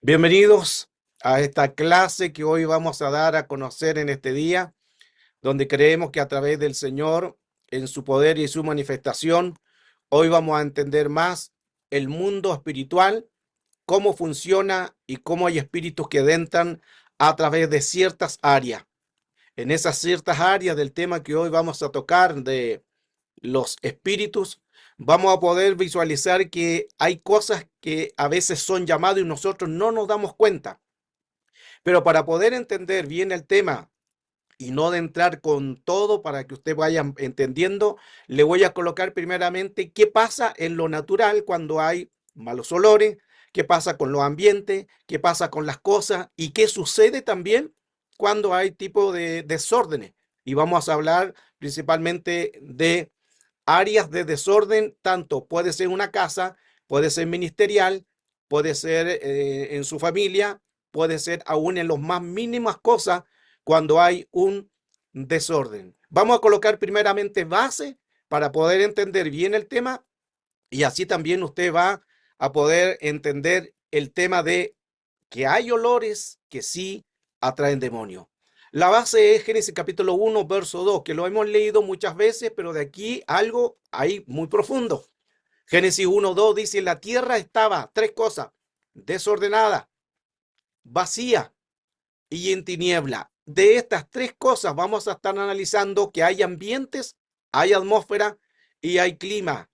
Bienvenidos a esta clase que hoy vamos a dar a conocer en este día, donde creemos que a través del Señor, en su poder y su manifestación, hoy vamos a entender más el mundo espiritual, cómo funciona y cómo hay espíritus que entran a través de ciertas áreas. En esas ciertas áreas del tema que hoy vamos a tocar de los espíritus, vamos a poder visualizar que hay cosas que a veces son llamadas y nosotros no nos damos cuenta. Pero para poder entender bien el tema y no de entrar con todo para que usted vaya entendiendo, le voy a colocar primeramente qué pasa en lo natural cuando hay malos olores, qué pasa con los ambientes, qué pasa con las cosas y qué sucede también cuando hay tipo de desórdenes. Y vamos a hablar principalmente de áreas de desorden, tanto puede ser una casa, puede ser ministerial, puede ser en su familia, puede ser aún en las más mínimas cosas cuando hay un desorden. Vamos a colocar primeramente base para poder entender bien el tema y así también usted va a poder entender el tema de que hay olores que sí atraen demonios. La base es Génesis capítulo 1, verso 2, que lo hemos leído muchas veces, pero de aquí algo ahí muy profundo. Génesis 1, 2 dice, la tierra estaba, tres cosas, desordenada, vacía y en tiniebla. De estas tres cosas vamos a estar analizando que hay ambientes, hay atmósfera y hay clima,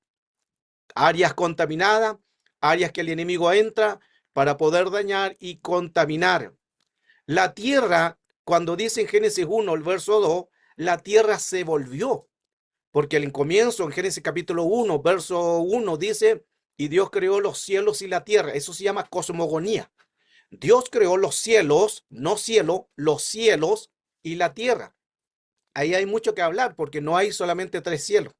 áreas contaminadas, áreas que el enemigo entra para poder dañar y contaminar. La tierra, cuando dice en Génesis 1, el verso 2, la tierra se volvió, porque el comienzo en Génesis capítulo 1, verso 1 dice, y Dios creó los cielos y la tierra. Eso se llama cosmogonía. Dios creó los cielos, no cielo, los cielos y la tierra. Ahí hay mucho que hablar porque no hay solamente tres cielos.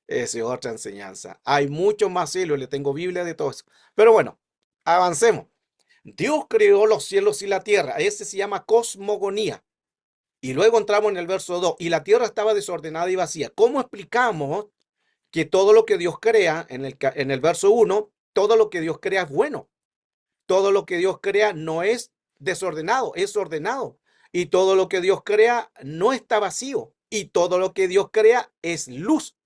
Esa es otra enseñanza. Hay muchos más cielos, le tengo Biblia de todo eso. Pero bueno, avancemos. Dios creó los cielos y la tierra. Ese se llama cosmogonía. Y luego entramos en el verso 2. Y la tierra estaba desordenada y vacía. ¿Cómo explicamos que todo lo que Dios crea, en el verso 1, todo lo que Dios crea es bueno? Todo lo que Dios crea no es desordenado, es ordenado. Y todo lo que Dios crea no está vacío. Y todo lo que Dios crea es luz.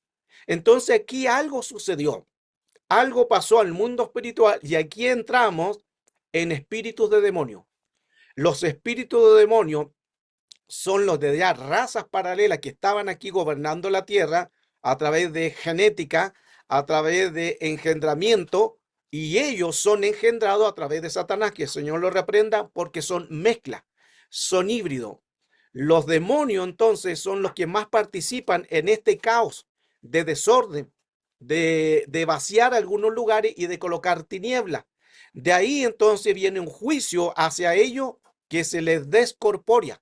Entonces aquí algo sucedió. Algo pasó al mundo espiritual y aquí entramos en espíritus de demonio. Los espíritus de demonio son los de ya razas paralelas que estaban aquí gobernando la tierra a través de genética, a través de engendramiento, y ellos son engendrados a través de Satanás, que el Señor lo reprenda porque son mezcla, son híbridos. Los demonios entonces son los que más participan en este caos de desorden, de vaciar algunos lugares y de colocar tiniebla. De ahí entonces viene un juicio hacia ellos que se les descorporea.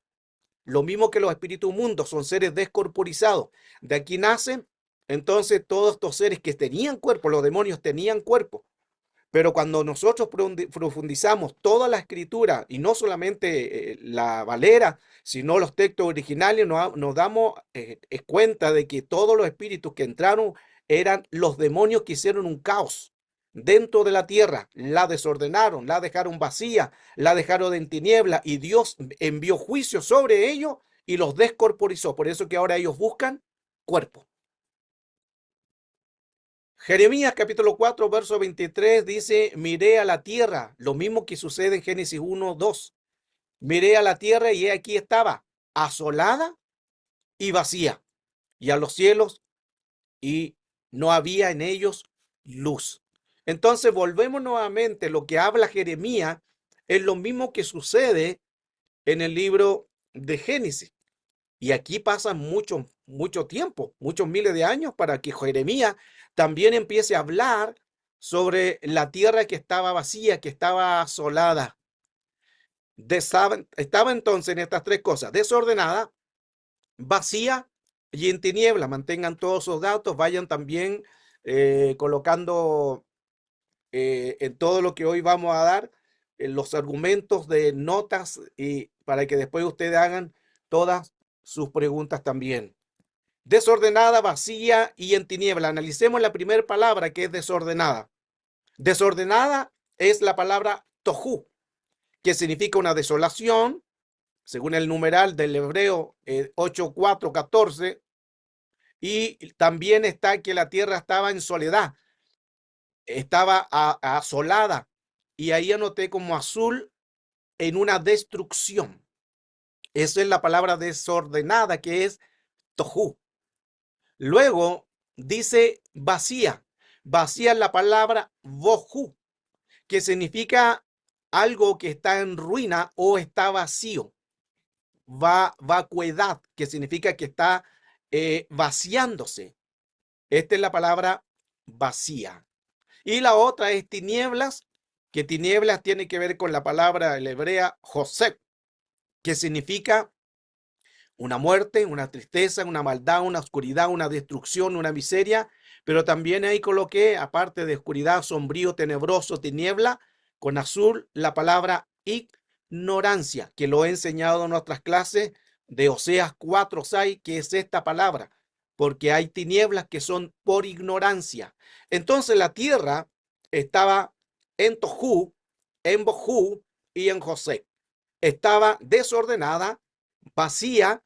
Lo mismo que los espíritus mundos, son seres descorporizados. De aquí nacen entonces todos estos seres que tenían cuerpo, los demonios tenían cuerpo. Pero cuando nosotros profundizamos toda la escritura, y no solamente la Valera, sino los textos originales, nos damos cuenta de que todos los espíritus que entraron eran los demonios que hicieron un caos dentro de la tierra, la desordenaron, la dejaron vacía, la dejaron en tiniebla, y Dios envió juicio sobre ellos y los descorporizó. Por eso que ahora ellos buscan cuerpo. Jeremías capítulo 4, verso 23 dice, miré a la tierra, lo mismo que sucede en Génesis 1, 2. Miré a la tierra y aquí estaba, asolada y vacía, y a los cielos y no había en ellos luz. Entonces volvemos nuevamente, lo que habla Jeremías es lo mismo que sucede en el libro de Génesis. Y aquí pasa mucho tiempo, muchos miles de años para que Jeremías también empiece a hablar sobre la tierra que estaba vacía, que estaba asolada. Estaba entonces en estas tres cosas: desordenada, vacía y en tiniebla. Mantengan todos esos datos, vayan también colocando en todo lo que hoy vamos a dar los argumentos de notas, y para que después ustedes hagan todas sus preguntas también. Desordenada, vacía y en tiniebla. Analicemos la primera palabra, que es desordenada. Desordenada es la palabra tohu, que significa una desolación, según el numeral del hebreo 8:4-14, y también está que la tierra estaba en soledad, estaba asolada, y ahí anoté como azul en una destrucción. Esa es la palabra desordenada, que es tohu. Luego dice vacía. Vacía es la palabra bohu, que significa algo que está en ruina o está vacío. Vacuidad, que significa que está vaciándose. Esta es la palabra vacía. Y la otra es tinieblas, que tinieblas tiene que ver con la palabra hebrea José, que significa una muerte, una tristeza, una maldad, una oscuridad, una destrucción, una miseria, pero también ahí coloqué, aparte de oscuridad, sombrío, tenebroso, tiniebla, con azul la palabra ignorancia, que lo he enseñado en nuestras clases de Oseas 4:6, que es esta palabra, porque hay tinieblas que son por ignorancia. Entonces la tierra estaba en Tohu, en Bohu y en José. Estaba desordenada, vacía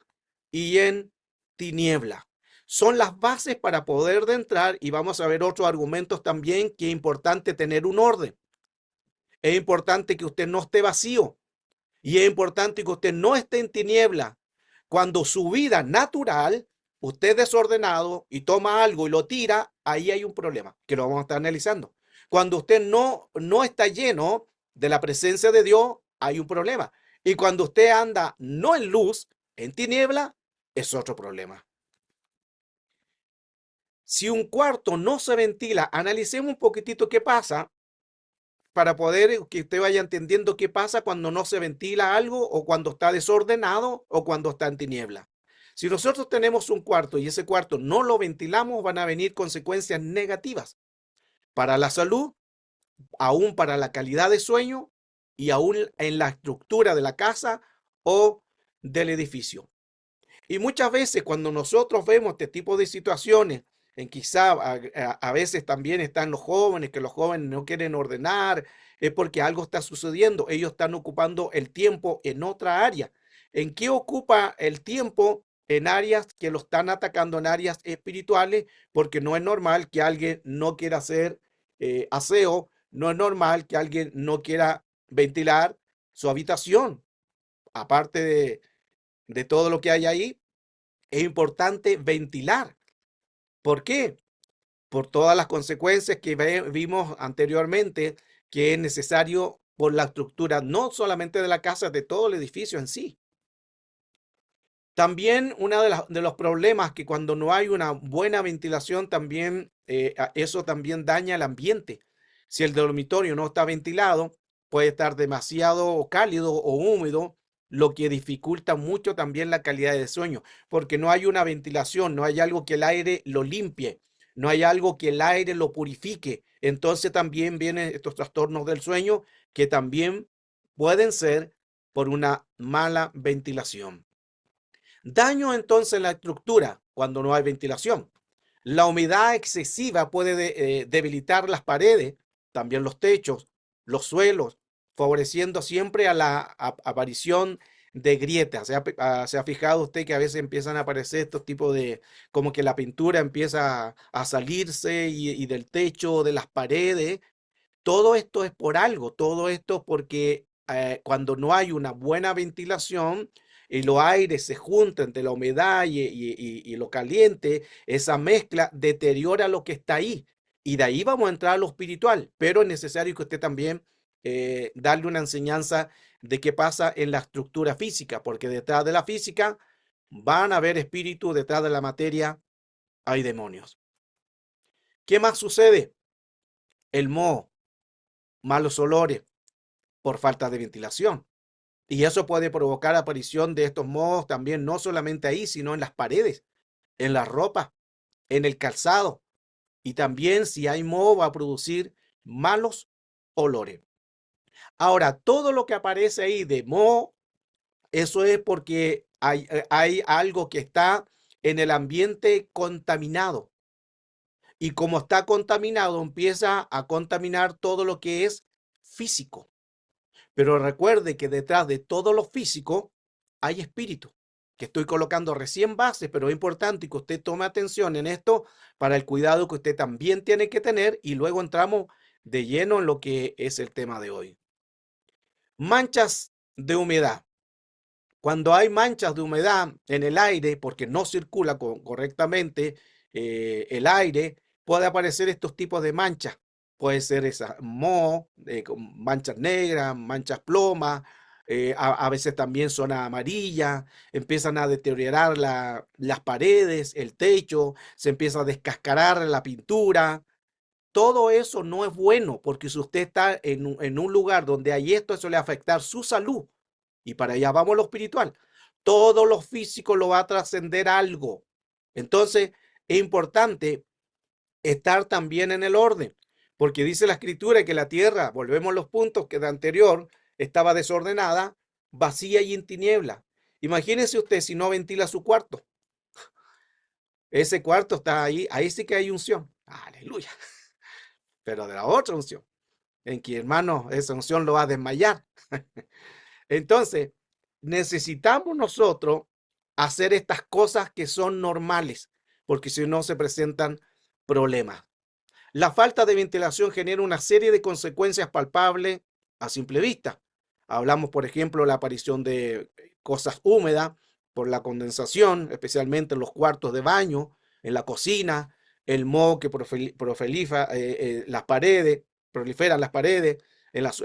y en tiniebla. Son las bases para poder entrar, y vamos a ver otros argumentos también, que es importante tener un orden. Es importante que usted no esté vacío y es importante que usted no esté en tiniebla. Cuando su vida natural, usted es desordenado y toma algo y lo tira, ahí hay un problema que lo vamos a estar analizando. Cuando usted no está lleno de la presencia de Dios, hay un problema. Y cuando usted anda no en luz, en tiniebla, es otro problema. Si un cuarto no se ventila, analicemos un poquitito qué pasa para poder que usted vaya entendiendo qué pasa cuando no se ventila algo, o cuando está desordenado, o cuando está en tiniebla. Si nosotros tenemos un cuarto y ese cuarto no lo ventilamos, van a venir consecuencias negativas para la salud, aún para la calidad de sueño y aún en la estructura de la casa o del edificio. Y muchas veces cuando nosotros vemos este tipo de situaciones, en quizá a veces también están los jóvenes, que los jóvenes no quieren ordenar, es porque algo está sucediendo. Ellos están ocupando el tiempo en otra área. ¿En qué ocupa el tiempo? En áreas que lo están atacando, en áreas espirituales, porque no es normal que alguien no quiera hacer aseo, no es normal que alguien no quiera ventilar su habitación, aparte de todo lo que hay ahí. Es importante ventilar. ¿Por qué? Por todas las consecuencias que vimos anteriormente, que es necesario por la estructura, no solamente de la casa, de todo el edificio en sí. También uno de los problemas, que cuando no hay una buena ventilación, también eso también daña el ambiente. Si el dormitorio no está ventilado, puede estar demasiado cálido o húmedo, lo que dificulta mucho también la calidad de sueño, porque no hay una ventilación, no hay algo que el aire lo limpie, no hay algo que el aire lo purifique. Entonces también vienen estos trastornos del sueño, que también pueden ser por una mala ventilación. Daño entonces en la estructura cuando no hay ventilación. La humedad excesiva puede debilitar las paredes, también los techos, los suelos, favoreciendo siempre a la aparición de grietas. ¿Se ha fijado usted que a veces empiezan a aparecer estos tipos de, como que la pintura empieza a salirse y del techo, de las paredes? Todo esto es por algo, todo esto porque cuando no hay una buena ventilación y los aires se juntan entre la humedad y lo caliente, esa mezcla deteriora lo que está ahí. Y de ahí vamos a entrar a lo espiritual, pero es necesario que usted también darle una enseñanza de qué pasa en la estructura física, porque detrás de la física van a haber espíritus, detrás de la materia hay demonios. ¿Qué más sucede? El moho, malos olores por falta de ventilación. Y eso puede provocar aparición de estos mohos también, no solamente ahí, sino en las paredes, en la ropa, en el calzado. Y también, si hay moho, va a producir malos olores. Ahora, todo lo que aparece ahí de moho, eso es porque hay algo que está en el ambiente contaminado. Y como está contaminado, empieza a contaminar todo lo que es físico. Pero recuerde que detrás de todo lo físico hay espíritu, que estoy colocando recién bases, pero es importante que usted tome atención en esto para el cuidado que usted también tiene que tener y luego entramos de lleno en lo que es el tema de hoy. Manchas de humedad. Cuando hay manchas de humedad en el aire, porque no circula correctamente el aire, puede aparecer estos tipos de manchas. Puede ser esa moho, con manchas negras, manchas plomas, a veces también son amarillas, empiezan a deteriorar las paredes, el techo, se empieza a descascarar la pintura. Todo eso no es bueno, porque si usted está en un lugar donde hay esto, eso le va a afectar su salud. Y para allá vamos lo espiritual. Todo lo físico lo va a trascender algo. Entonces, es importante estar también en el orden, porque dice la escritura que la tierra, volvemos a los puntos que de anterior, estaba desordenada, vacía y en tiniebla. Imagínese usted si no ventila su cuarto. Ese cuarto está ahí, ahí sí que hay unción. Aleluya. Pero de la otra unción, en que hermano, esa unción lo va a desmayar. Entonces, necesitamos nosotros hacer estas cosas que son normales, porque si no se presentan problemas. La falta de ventilación genera una serie de consecuencias palpables a simple vista. Hablamos, por ejemplo, de la aparición de cosas húmedas por la condensación, especialmente en los cuartos de baño, en la cocina, el moho que proliferan las paredes, en las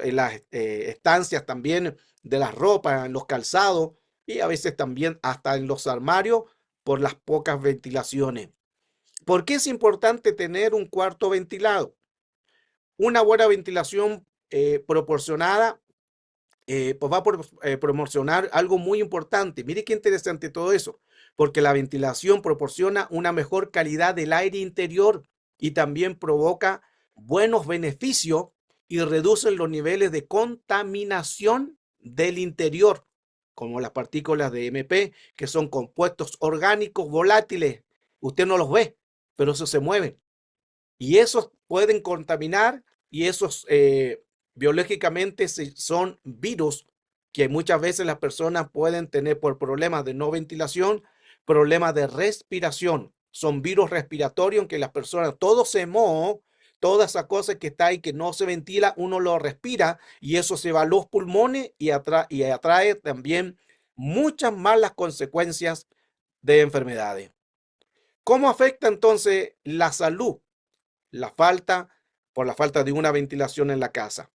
estancias también de las ropas, en los calzados y a veces también hasta en los armarios por las pocas ventilaciones. ¿Por qué es importante tener un cuarto ventilado? Una buena ventilación proporcionada pues va a promocionar algo muy importante. Mire qué interesante todo eso, porque la ventilación proporciona una mejor calidad del aire interior y también provoca buenos beneficios y reduce los niveles de contaminación del interior, como las partículas de MP, que son compuestos orgánicos volátiles. Usted no los ve, pero eso se mueve. Y esos pueden contaminar y esos biológicamente son virus que muchas veces las personas pueden tener por problemas de no ventilación, problemas de respiración. Son virus respiratorios en que las personas, todo se moho, toda esa cosa que está ahí que no se ventila, uno lo respira y eso se va a los pulmones y atrae también muchas malas consecuencias de enfermedades. ¿Cómo afecta entonces la salud? La falta, por la falta de una ventilación en la casa.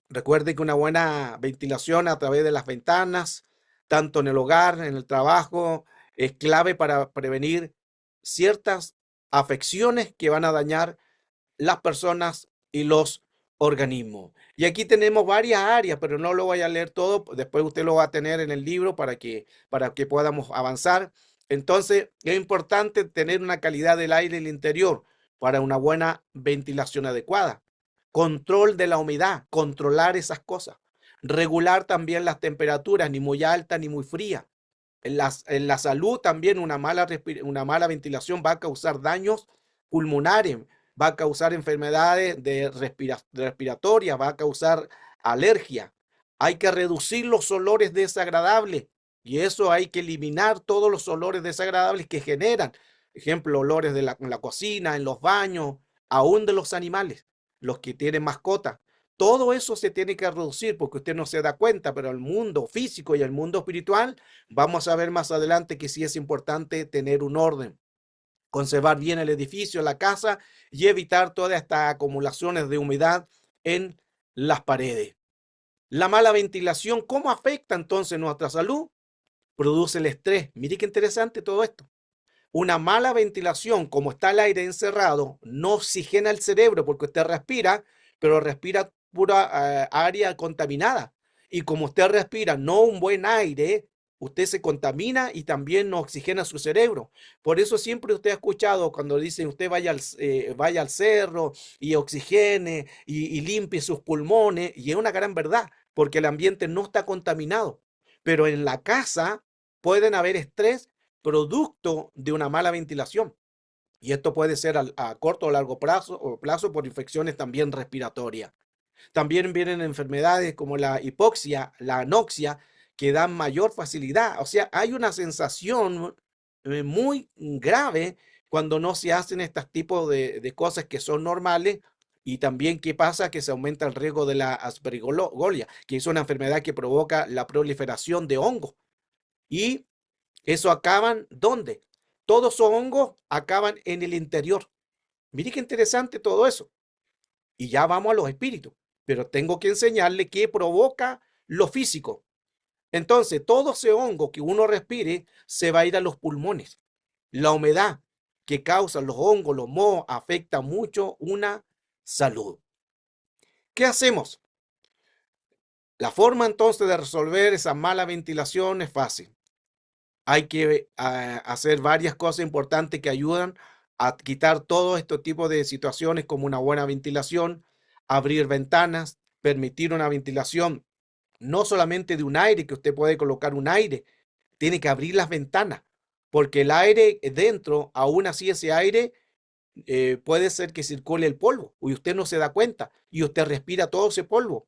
Recuerde que una buena ventilación a través de las ventanas, tanto en el hogar, en el trabajo, es clave para prevenir ciertas afecciones que van a dañar las personas y los organismos. Y aquí tenemos varias áreas, pero no lo voy a leer todo, después usted lo va a tener en el libro para que podamos avanzar. Entonces, es importante tener una calidad del aire en el interior para una buena ventilación adecuada. Control de la humedad, controlar esas cosas. Regular también las temperaturas, ni muy alta ni muy fría. En la salud también una mala ventilación va a causar daños pulmonares, va a causar enfermedades respiratorias, va a causar alergia. Hay que reducir los olores desagradables y eso hay que eliminar todos los olores desagradables que generan. Ejemplo, olores en la cocina, en los baños, aún de los animales, los que tienen mascotas. Todo eso se tiene que reducir porque usted no se da cuenta, pero el mundo físico y el mundo espiritual, vamos a ver más adelante que sí es importante tener un orden, conservar bien el edificio, la casa y evitar todas estas acumulaciones de humedad en las paredes. La mala ventilación, ¿cómo afecta entonces nuestra salud? Produce el estrés. Mire qué interesante todo esto. Una mala ventilación, como está el aire encerrado, no oxigena el cerebro porque usted respira, pero respira pura área contaminada. Y como usted respira no un buen aire, usted se contamina y también no oxigena su cerebro. Por eso siempre usted ha escuchado cuando dicen usted vaya al cerro y oxigene y limpie sus pulmones, y es una gran verdad, porque el ambiente no está contaminado. Pero en la casa pueden haber estrés producto de una mala ventilación. Y esto puede ser a corto o largo plazo por infecciones también respiratorias. También vienen enfermedades como la hipoxia, la anoxia, que dan mayor facilidad. O sea, hay una sensación muy grave cuando no se hacen estos tipos de cosas que son normales. Y también, ¿qué pasa? Que se aumenta el riesgo de la aspergillosis, que es una enfermedad que provoca la proliferación de hongos. Y eso acaban, ¿dónde? Todos esos hongos acaban en el interior. Mire qué interesante todo eso. Y ya vamos a los espíritus, pero tengo que enseñarle qué provoca lo físico. Entonces, todo ese hongo que uno respire se va a ir a los pulmones. La humedad que causan los hongos, los mohos, afecta mucho una salud. ¿Qué hacemos? La forma entonces de resolver esa mala ventilación es fácil. Hay que hacer varias cosas importantes que ayudan a quitar todo este tipo de situaciones, como una buena ventilación, abrir ventanas, permitir una ventilación no solamente de un aire, que usted puede colocar un aire, tiene que abrir las ventanas, porque el aire dentro, aún así ese aire puede ser que circule el polvo y usted no se da cuenta y usted respira todo ese polvo.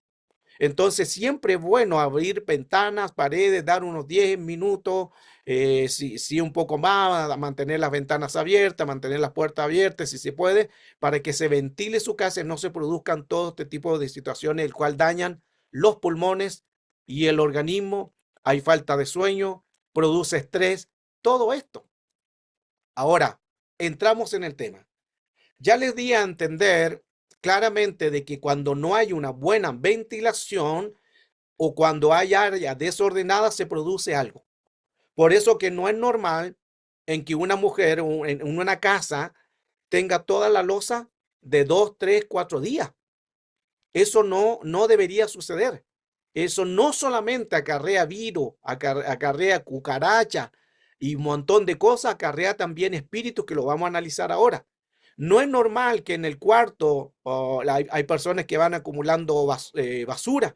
Entonces, siempre es bueno abrir ventanas, paredes, dar unos 10 minutos, si un poco más, mantener las ventanas abiertas, mantener las puertas abiertas, si se puede, para que se ventile su casa y no se produzcan todo este tipo de situaciones, el cual dañan los pulmones y el organismo. Hay falta de sueño, produce estrés, todo esto. Ahora, entramos en el tema. Ya les di a entender claramente de que cuando no hay una buena ventilación, o cuando hay áreas desordenadas se produce algo. Por eso que no es normal en que una mujer en una casa tenga toda la loza de 2, 3, 4 días. Eso no debería suceder. Eso no solamente acarrea virus, acarrea cucaracha y un montón de cosas, acarrea también espíritus que lo vamos a analizar ahora. No es normal que en el cuarto hay personas que van acumulando basura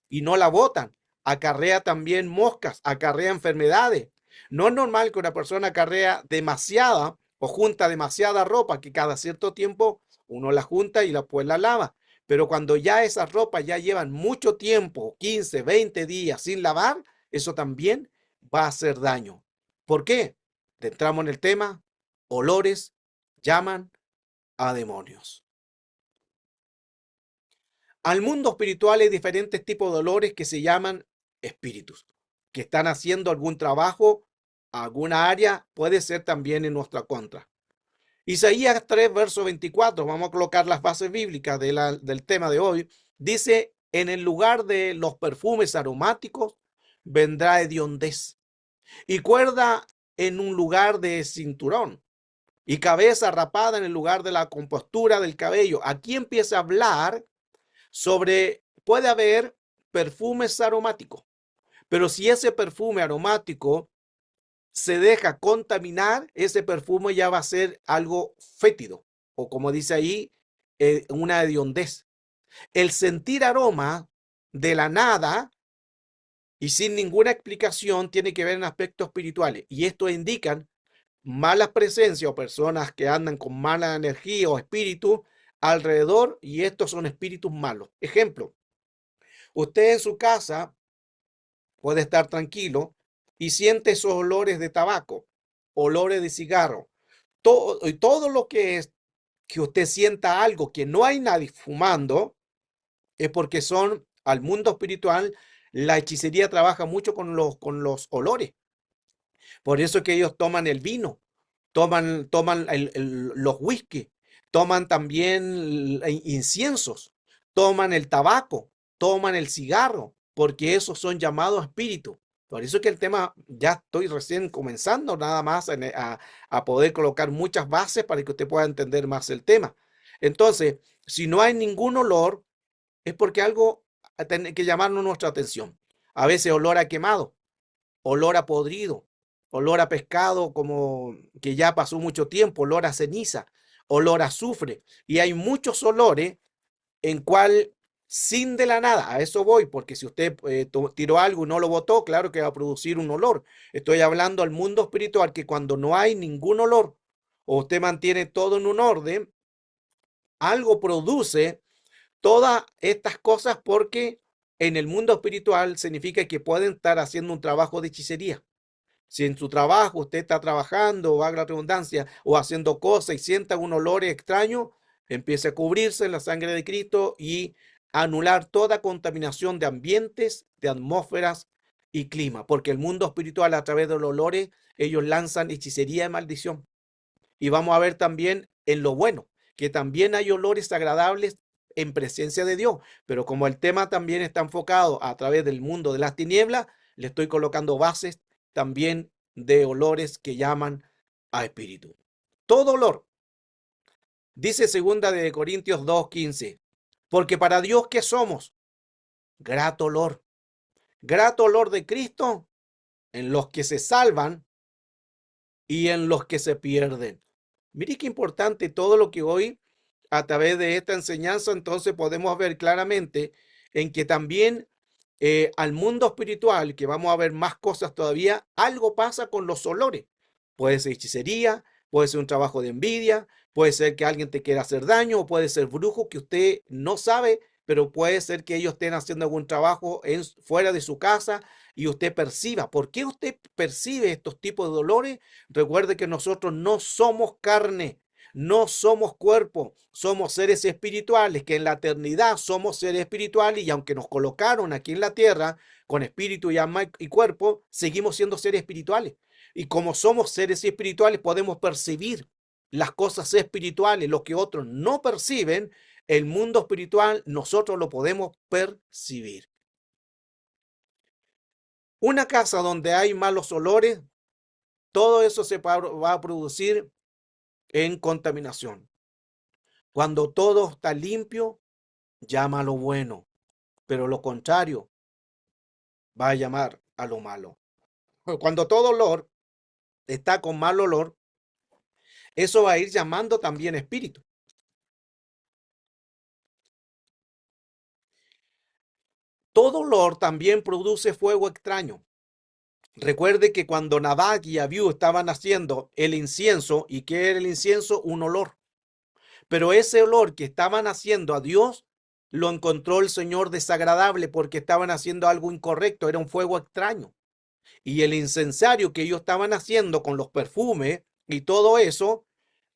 y no la botan. Acarrea también moscas, acarrea enfermedades. No es normal que una persona acarrea demasiada o junta demasiada ropa que cada cierto tiempo uno la junta y después la lava. Pero cuando ya esas ropas ya llevan mucho tiempo, 15, 20 días sin lavar, eso también va a hacer daño. ¿Por qué? Entramos en el tema, olores llaman a demonios. Al mundo espiritual hay diferentes tipos de olores que se llaman espíritus, que están haciendo algún trabajo, alguna área, puede ser también en nuestra contra. Isaías 3, verso 24, vamos a colocar las bases bíblicas del tema de hoy, dice, en el lugar de los perfumes aromáticos vendrá hediondez y cuerda en un lugar de cinturón y cabeza rapada en el lugar de la compostura del cabello. Aquí empieza a hablar sobre, puede haber perfumes aromáticos, pero si ese perfume aromático se deja contaminar, ese perfume ya va a ser algo fétido, o como dice ahí, una hediondez. El sentir aroma de la nada y sin ninguna explicación tiene que ver en aspectos espirituales, y esto indican malas presencias o personas que andan con mala energía o espíritu alrededor, y estos son espíritus malos. Ejemplo, usted en su casa puede estar tranquilo y siente esos olores de tabaco, olores de cigarro, todo lo que es que usted sienta algo que no hay nadie fumando, es porque son al mundo espiritual. La hechicería trabaja mucho con los olores. Por eso es que ellos toman el vino, toman los whisky, toman también inciensos, toman el tabaco, toman el cigarro, porque esos son llamados espíritus. Por eso es que el tema, ya estoy recién comenzando nada más a poder colocar muchas bases para que usted pueda entender más el tema. Entonces, si no hay ningún olor, es porque algo tiene que llamarnos nuestra atención. A veces olor a quemado, olor a podrido, olor a pescado como que ya pasó mucho tiempo, olor a ceniza, olor a azufre. Y hay muchos olores en cual sin de la nada, a eso voy, porque si usted tiró algo y no lo botó, claro que va a producir un olor. Estoy hablando al mundo espiritual, que cuando no hay ningún olor o usted mantiene todo en un orden, algo produce todas estas cosas porque en el mundo espiritual significa que pueden estar haciendo un trabajo de hechicería. Si en su trabajo usted está trabajando, o haga la redundancia, o haciendo cosas y sienta un olor extraño, empiece a cubrirse en la sangre de Cristo y anular toda contaminación de ambientes, de atmósferas y clima, porque el mundo espiritual a través de los olores, ellos lanzan hechicería y maldición. Y vamos a ver también en lo bueno, que también hay olores agradables en presencia de Dios, pero como el tema también está enfocado a través del mundo de las tinieblas, le estoy colocando bases también de olores que llaman a espíritu. Todo olor, dice segunda de Corintios 2:15, porque para Dios, ¿qué somos? Grato olor de Cristo en los que se salvan y en los que se pierden. Mire qué importante todo lo que hoy, a través de esta enseñanza, entonces podemos ver claramente en que también al mundo espiritual, que vamos a ver más cosas todavía, algo pasa con los olores. Puede ser hechicería, puede ser un trabajo de envidia, puede ser que alguien te quiera hacer daño, o puede ser brujo que usted no sabe, pero puede ser que ellos estén haciendo algún trabajo fuera de su casa y usted perciba. ¿Por qué usted percibe estos tipos de dolores? Recuerde que nosotros no somos carne, no somos cuerpo, somos seres espirituales, que en la eternidad somos seres espirituales y aunque nos colocaron aquí en la tierra con espíritu y alma y cuerpo, seguimos siendo seres espirituales. Y como somos seres espirituales, podemos percibir las cosas espirituales, lo que otros no perciben, el mundo espiritual nosotros lo podemos percibir. Una casa donde hay malos olores, todo eso se va a producir en contaminación. Cuando todo está limpio, llama a lo bueno, pero lo contrario va a llamar a lo malo. Cuando todo olor está con mal olor, eso va a ir llamando también espíritu. Todo olor también produce fuego extraño. Recuerde que cuando Nadab y Abiú estaban haciendo el incienso, ¿y qué era el incienso? Un olor. Pero ese olor que estaban haciendo a Dios lo encontró el Señor desagradable porque estaban haciendo algo incorrecto, era un fuego extraño. Y el incensario que ellos estaban haciendo con los perfumes y todo eso,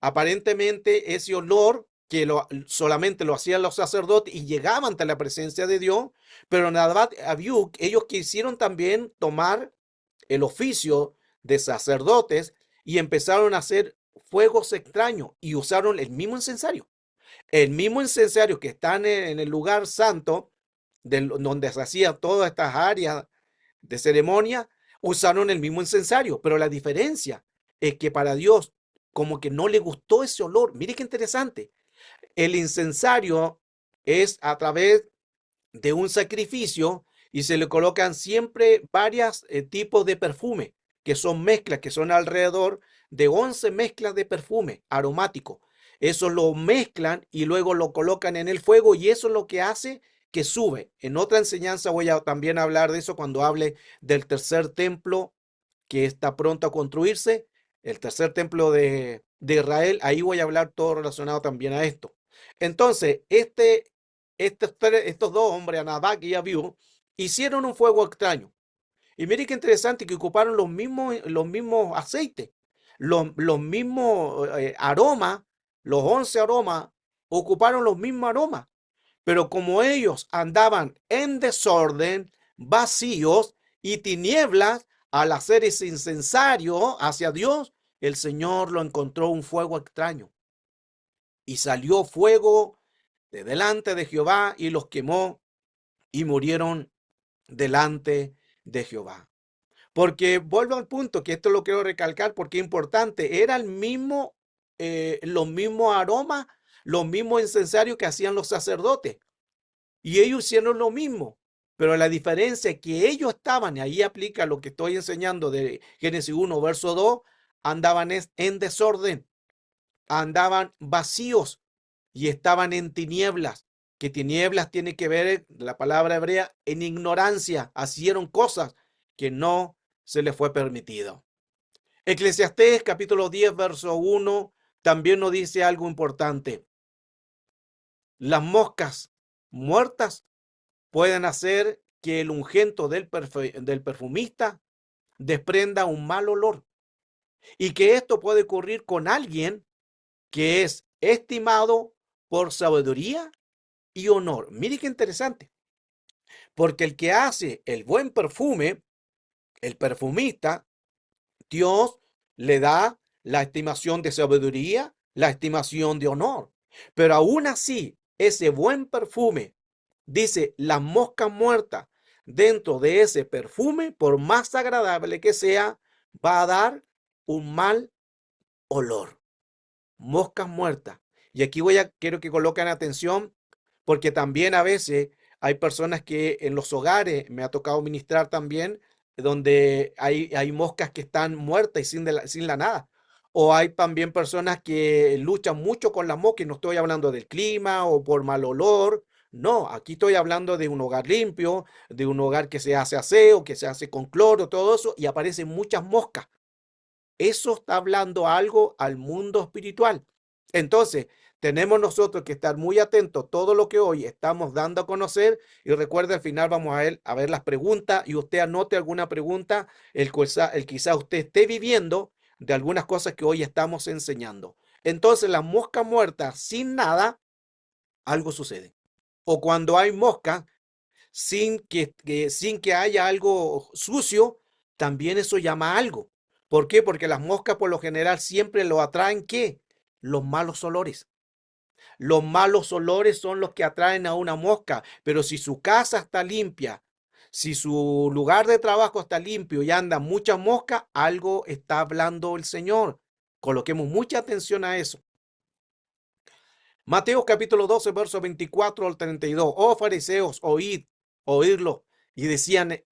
aparentemente ese olor que solamente lo hacían los sacerdotes y llegaban ante la presencia de Dios, pero Nadab y Abiú, ellos quisieron también tomar el oficio de sacerdotes y empezaron a hacer fuegos extraños y usaron el mismo incensario. El mismo incensario que está en el lugar santo, donde se hacían todas estas áreas de ceremonia, usaron el mismo incensario, pero la diferencia es que para Dios como que no le gustó ese olor. Mire qué interesante. El incensario es a través de un sacrificio y se le colocan siempre varios tipos de perfume, que son mezclas, que son alrededor de 11 mezclas de perfume aromático. Eso lo mezclan y luego lo colocan en el fuego y eso es lo que hace que sube. En otra enseñanza voy a también hablar de eso cuando hable del tercer templo que está pronto a construirse, el tercer templo de Israel. Ahí voy a hablar todo relacionado también a esto. Entonces, estos dos hombres, Nadab y Abiú, hicieron un fuego extraño. Y mire qué interesante que ocuparon los mismos aceites, los mismos aromas, los 11 aromas, ocuparon los mismos aromas. Pero como ellos andaban en desorden, vacíos y tinieblas, al hacer ese incensario hacia Dios, el Señor lo encontró un fuego extraño. Y salió fuego de delante de Jehová y los quemó y murieron delante de Jehová. Porque vuelvo al punto, que esto lo quiero recalcar porque es importante, era los mismos aromas, los mismos incensarios que hacían los sacerdotes. Y ellos hicieron lo mismo, pero la diferencia es que ellos estaban, y ahí aplica lo que estoy enseñando de Génesis 1, verso 2, andaban en desorden, andaban vacíos y estaban en tinieblas, que tinieblas tiene que ver la palabra hebrea en ignorancia, hicieron cosas que no se les fue permitido. Eclesiastés capítulo 10, verso 1, también nos dice algo importante. Las moscas muertas pueden hacer que el ungüento del perfumista desprenda un mal olor y que esto puede ocurrir con alguien que es estimado por sabiduría y honor. Mire qué interesante, porque el que hace el buen perfume, el perfumista, Dios le da la estimación de sabiduría, la estimación de honor. Pero aún así, ese buen perfume, dice, las moscas muertas dentro de ese perfume, por más agradable que sea, va a dar un mal olor. Moscas muertas. Y aquí quiero que coloquen atención, porque también a veces hay personas que en los hogares, me ha tocado ministrar también, donde hay moscas que están muertas y sin la nada. O hay también personas que luchan mucho con las moscas, y no estoy hablando del clima o por mal olor. No, aquí estoy hablando de un hogar limpio, de un hogar que se hace aseo, que se hace con cloro, todo eso, y aparecen muchas moscas. Eso está hablando algo al mundo espiritual. Entonces, tenemos nosotros que estar muy atentos a todo lo que hoy estamos dando a conocer. Y recuerde, al final vamos a ver las preguntas y usted anote alguna pregunta, el quizá usted esté viviendo de algunas cosas que hoy estamos enseñando. Entonces, las moscas muertas sin nada, algo sucede. O cuando hay moscas sin que haya algo sucio, también eso llama algo. ¿Por qué? Porque las moscas por lo general siempre lo atraen, ¿qué? Los malos olores. Los malos olores son los que atraen a una mosca, pero si su casa está limpia, si su lugar de trabajo está limpio y andan muchas moscas, algo está hablando el Señor. Coloquemos mucha atención a eso. Mateo capítulo 12, verso 24 al 32. Oh fariseos, oídlo. Y decían,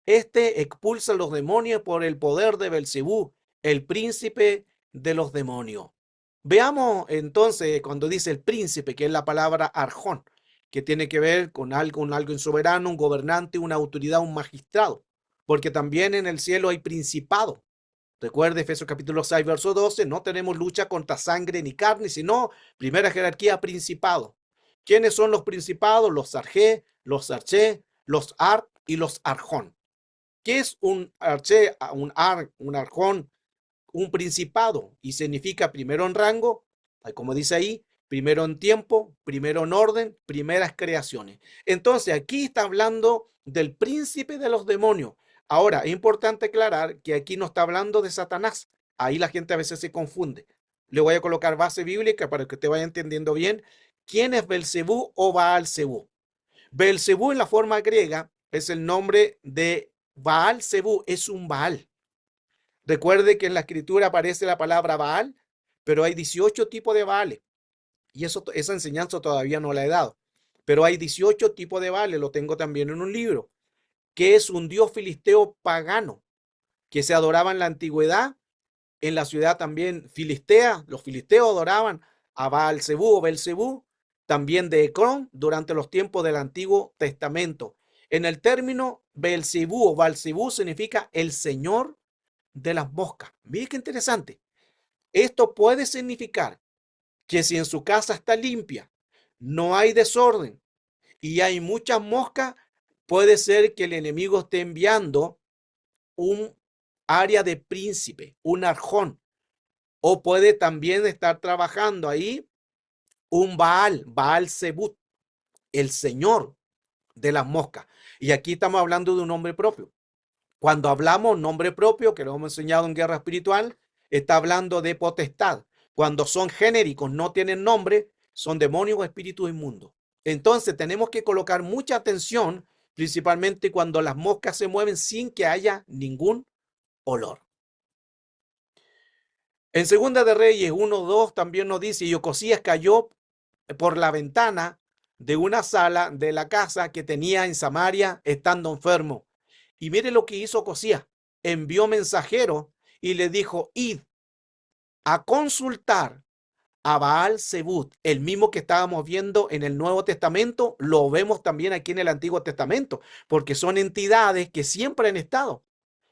este expulsa a los demonios por el poder de Belcebú, el príncipe de los demonios. Veamos entonces cuando dice el príncipe, que es la palabra arjón, que tiene que ver con algo soberano, un gobernante, una autoridad, un magistrado, porque también en el cielo hay principado. Recuerde Efesios capítulo 6, verso 12, no tenemos lucha contra sangre ni carne, sino primera jerarquía, principado. ¿Quiénes son los principados? Los sargé, los arché, los ar y los arjón. ¿Qué es un arché, un arjón? Un principado, y significa primero en rango, como dice ahí, primero en tiempo, primero en orden, primeras creaciones. Entonces aquí está hablando del príncipe de los demonios. Ahora, es importante aclarar que aquí no está hablando de Satanás. Ahí la gente a veces se confunde. Le voy a colocar base bíblica para que usted vaya entendiendo bien quién es Belcebú o Baal-Zebú. Belcebú en la forma griega es el nombre de Baal-Zebú, es un Baal. Recuerde que en la escritura aparece la palabra Baal, pero hay 18 tipos de Baales. Y esa enseñanza todavía no la he dado. Pero hay 18 tipos de Baales, lo tengo también en un libro, que es un dios filisteo pagano, que se adoraba en la antigüedad, en la ciudad también filistea. Los filisteos adoraban a Baal-Zebú o Belcebú, también de Ecrón, durante los tiempos del Antiguo Testamento. En el término Belcebú o Baal-Zebú significa el Señor de las moscas. Mire qué interesante. Esto puede significar que si en su casa está limpia, no hay desorden y hay muchas moscas, puede ser que el enemigo esté enviando un área de príncipe, un arjón, o puede también estar trabajando ahí un Baal Zebut, el señor de las moscas. Y aquí estamos hablando de un nombre propio. Cuando hablamos nombre propio, que lo hemos enseñado en guerra espiritual, está hablando de potestad. Cuando son genéricos, no tienen nombre, son demonios o espíritus inmundos. Entonces tenemos que colocar mucha atención, principalmente cuando las moscas se mueven sin que haya ningún olor. En Segunda de Reyes 1:2 también nos dice, y Ocosías cayó por la ventana de una sala de la casa que tenía en Samaria, estando enfermo. Y mire lo que hizo Ocosías. Envió mensajero y le dijo, id a consultar a Baal Zebut, el mismo que estábamos viendo en el Nuevo Testamento, lo vemos también aquí en el Antiguo Testamento, porque son entidades que siempre han estado.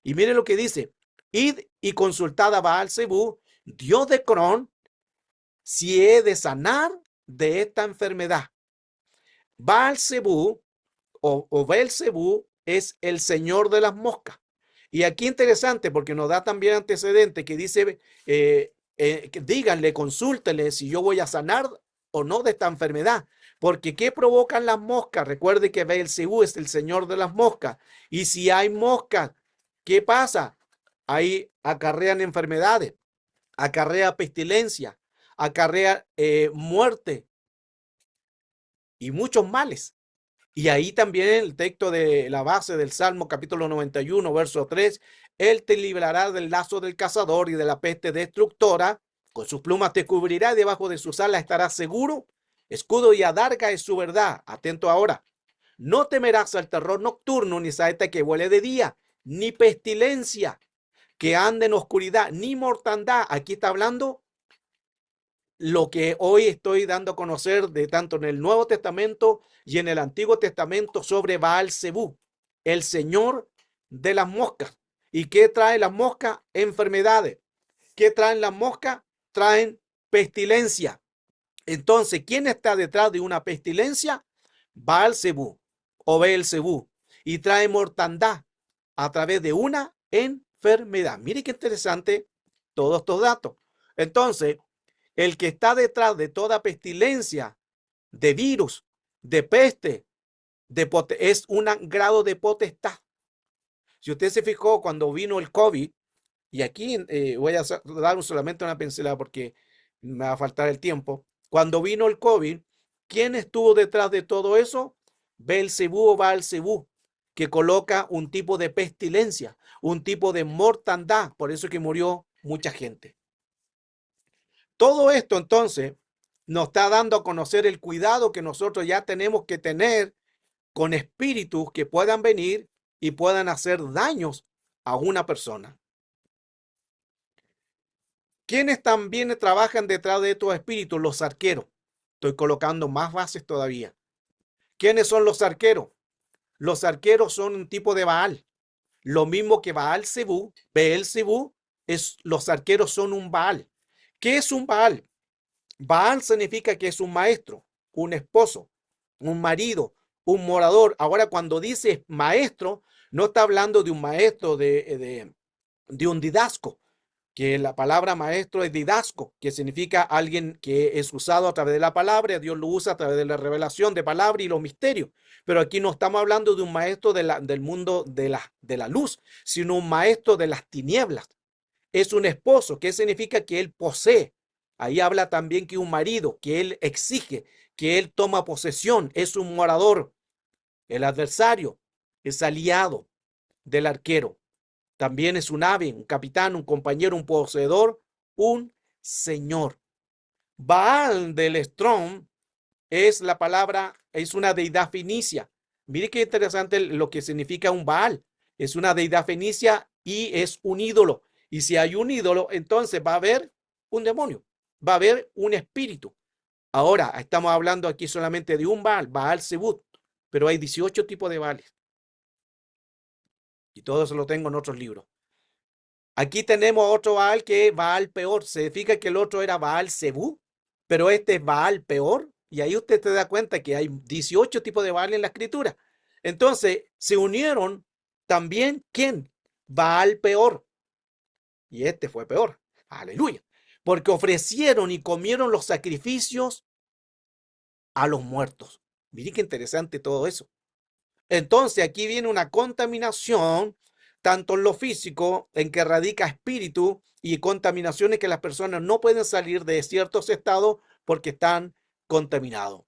Y mire lo que dice, id y consultad a Baal Zebut, Dios de Cron, si he de sanar de esta enfermedad. Baal-Zebú o Beelzebú es el señor de las moscas. Y aquí interesante porque nos da también antecedente que dice, que díganle, consúltenle si yo voy a sanar o no de esta enfermedad. Porque ¿qué provocan las moscas? Recuerde que Beelzebú es el señor de las moscas. Y si hay moscas, ¿qué pasa? Ahí acarrean enfermedades, acarrea pestilencia, acarrea muerte y muchos males. Y ahí también el texto de la base del Salmo capítulo 91, verso 3, Él te librará del lazo del cazador y de la peste destructora, con sus plumas te cubrirá y debajo de sus alas estarás seguro. Escudo y adarga es su verdad. Atento ahora. No temerás al terror nocturno, ni saeta que vuele de día, ni pestilencia que ande en oscuridad, ni mortandad. Aquí está hablando lo que hoy estoy dando a conocer de tanto en el Nuevo Testamento y en el Antiguo Testamento sobre Baal-Zebú, el señor de las moscas. ¿Y qué trae las moscas? Enfermedades. ¿Qué traen las moscas? Traen pestilencia. Entonces, ¿quién está detrás de una pestilencia? Baal-Zebú o Beelzebú. Y trae mortandad a través de una enfermedad. Mire qué interesante todos estos datos. Entonces, el que está detrás de toda pestilencia, de virus, de peste, es un grado de potestad. Si usted se fijó cuando vino el COVID, y aquí voy a dar solamente una pincelada porque me va a faltar el tiempo. Cuando vino el COVID, ¿quién estuvo detrás de todo eso? Beelzebú o Baal-Zebú, que coloca un tipo de pestilencia, un tipo de mortandad. Por eso es que murió mucha gente. Todo esto entonces nos está dando a conocer el cuidado que nosotros ya tenemos que tener con espíritus que puedan venir y puedan hacer daños a una persona. ¿Quiénes también trabajan detrás de estos espíritus? Los arqueros. Estoy colocando más bases todavía. ¿Quiénes son los arqueros? Los arqueros son un tipo de Baal. Lo mismo que Baal-Zebú, Beelzebú, los arqueros son un Baal. ¿Qué es un Baal? Baal significa que es un maestro, un esposo, un marido, un morador. Ahora, cuando dice maestro, no está hablando de un maestro, de un didasco, que la palabra maestro es didasco, que significa alguien que es usado a través de la palabra. Dios lo usa a través de la revelación de palabra y los misterios. Pero aquí no estamos hablando de un maestro del mundo de la luz, sino un maestro de las tinieblas. Es un esposo, que significa que él posee. Ahí habla también que un marido, que él exige, que él toma posesión, es un morador. El adversario es aliado del arquero. También es un ave, un capitán, un compañero, un poseedor, un señor. Baal del Strong es la palabra, es una deidad fenicia. Mire qué interesante lo que significa un Baal. Es una deidad fenicia y es un ídolo. Y si hay un ídolo, entonces va a haber un demonio, va a haber un espíritu. Ahora, estamos hablando aquí solamente de un Baal, Baal-Zebú, pero hay 18 tipos de Baales. Y todo eso lo tengo en otros libros. Aquí tenemos otro Baal que es Baal peor. Significa que el otro era Baal-Zebú, pero este es Baal peor. Y ahí usted se da cuenta que hay 18 tipos de Baal en la escritura. Entonces, se unieron también, ¿quién? Baal peor. Y este fue peor. Aleluya. Porque ofrecieron y comieron los sacrificios a los muertos. Miren qué interesante todo eso. Entonces, aquí viene una contaminación, tanto en lo físico, en que radica espíritu, y contaminaciones que las personas no pueden salir de ciertos estados porque están contaminados.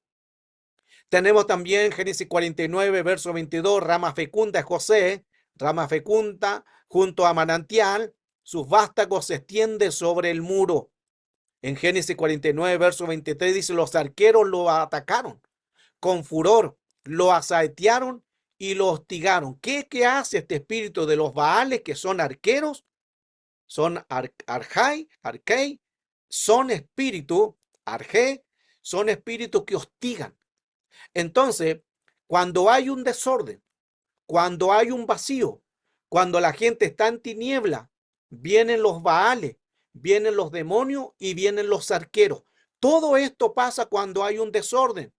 Tenemos también Génesis 49, verso 22, rama fecunda es José, rama fecunda junto a manantial, sus vástagos se extienden sobre el muro. En Génesis 49, verso 23 dice, los arqueros lo atacaron con furor, lo asaetearon y lo hostigaron. ¿Qué hace este espíritu de los Baales, que son arqueros? Son arquei, son espíritu, arge, son espíritus que hostigan. Entonces, cuando hay un desorden, cuando hay un vacío, cuando la gente está en tiniebla, vienen los Baales, vienen los demonios y vienen los arqueros. Todo esto pasa cuando hay un desorden.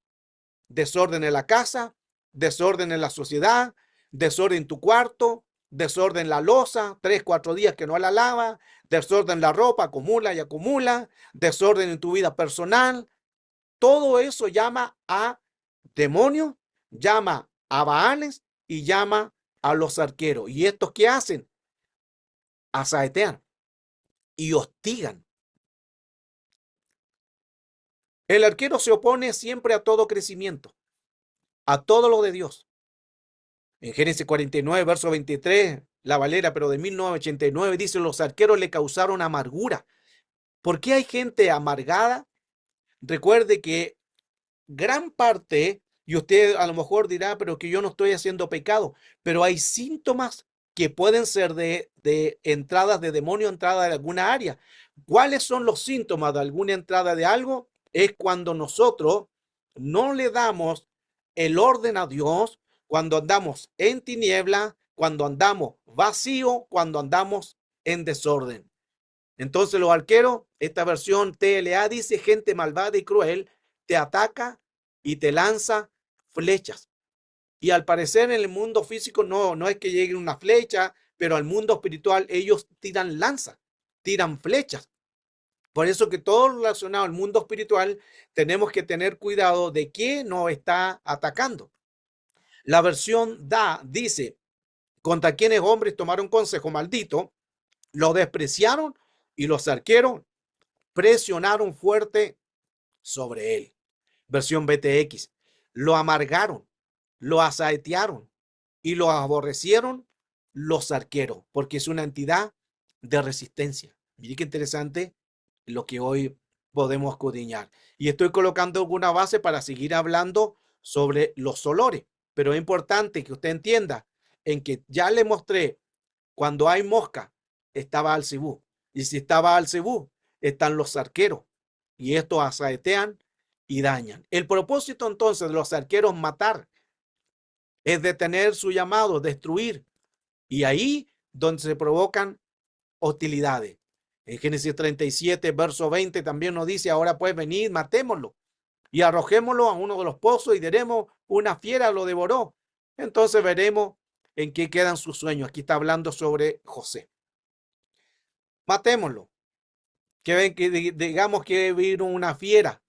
desorden en la casa, desorden en la sociedad, desorden en tu cuarto, desorden en la loza, 3, 4 días que no la lava, desorden en la ropa, acumula y acumula, desorden en tu vida personal. Todo eso llama a demonios, llama a Baales y llama a los arqueros. ¿Y estos qué hacen? Asaetean y hostigan. El arquero se opone siempre a todo crecimiento, a todo lo de Dios. En Génesis 49, verso 23, la Valera, pero de 1989, dice: los arqueros le causaron amargura. ¿Por qué hay gente amargada? Recuerde que gran parte, y usted a lo mejor dirá, pero que yo no estoy haciendo pecado, pero hay síntomas que pueden ser de entradas de demonio, entrada de alguna área. ¿Cuáles son los síntomas de alguna entrada de algo? Es cuando nosotros no le damos el orden a Dios, cuando andamos en tiniebla, cuando andamos vacío, cuando andamos en desorden. Entonces los arqueros, esta versión TLA dice: gente malvada y cruel te ataca y te lanza flechas. Y al parecer en el mundo físico no es que llegue una flecha, pero al mundo espiritual ellos tiran lanzas, tiran flechas. Por eso que todo relacionado al mundo espiritual tenemos que tener cuidado de qué nos está atacando. La versión DA dice: contra quienes hombres tomaron consejo maldito, lo despreciaron y los arqueros presionaron fuerte sobre él. Versión BTX: lo amargaron, lo asaetearon y lo aborrecieron los arqueros, porque es una entidad de resistencia. Mire qué interesante lo que hoy podemos escudriñar. Y estoy colocando alguna base para seguir hablando sobre los olores, pero es importante que usted entienda en que ya le mostré: cuando hay mosca, está Baal-Zebú. Y si está Baal-Zebú, están los arqueros. Y estos asaetean y dañan. El propósito entonces de los arqueros matar es detener su llamado, destruir. Y ahí donde se provocan hostilidades. En Génesis 37, verso 20 también nos dice: ahora pues venid, matémoslo y arrojémoslo a uno de los pozos y diremos: una fiera lo devoró. Entonces veremos en qué quedan sus sueños. Aquí está hablando sobre José. Matémoslo. Que digamos que vino una fiera.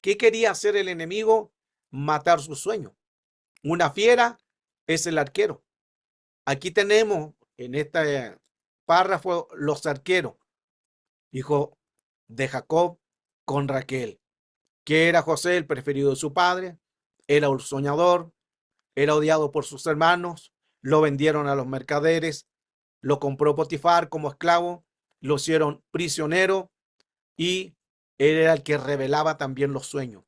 ¿Qué quería hacer el enemigo? Matar su sueño. Una fiera es el arquero. Aquí tenemos en este párrafo los arqueros, hijo de Jacob con Raquel. ¿Qué era José? El preferido de su padre. Era un soñador, era odiado por sus hermanos, lo vendieron a los mercaderes, lo compró Potifar como esclavo, lo hicieron prisionero y él era el que revelaba también los sueños.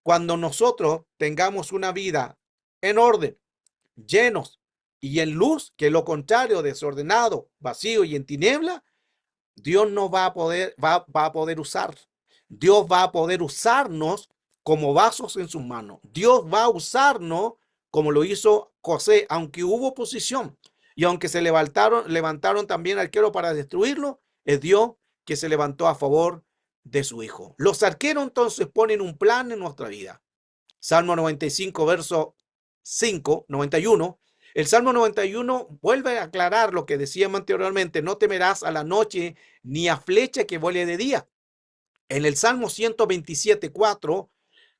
Cuando nosotros tengamos una vida en orden, llenos y en luz, que es lo contrario, desordenado, vacío y en tiniebla, Dios no va a poder usar. Dios va a poder usarnos como vasos en sus manos. Dios va a usarnos como lo hizo José, aunque hubo oposición y aunque se levantaron también arqueros para destruirlo, es Dios que se levantó a favor de su hijo. Los arqueros entonces ponen un plan en nuestra vida. Salmo 95, verso 5, 91. El Salmo 91 vuelve a aclarar lo que decíamos anteriormente: no temerás a la noche ni a flecha que vuele de día. En el Salmo 127, 4,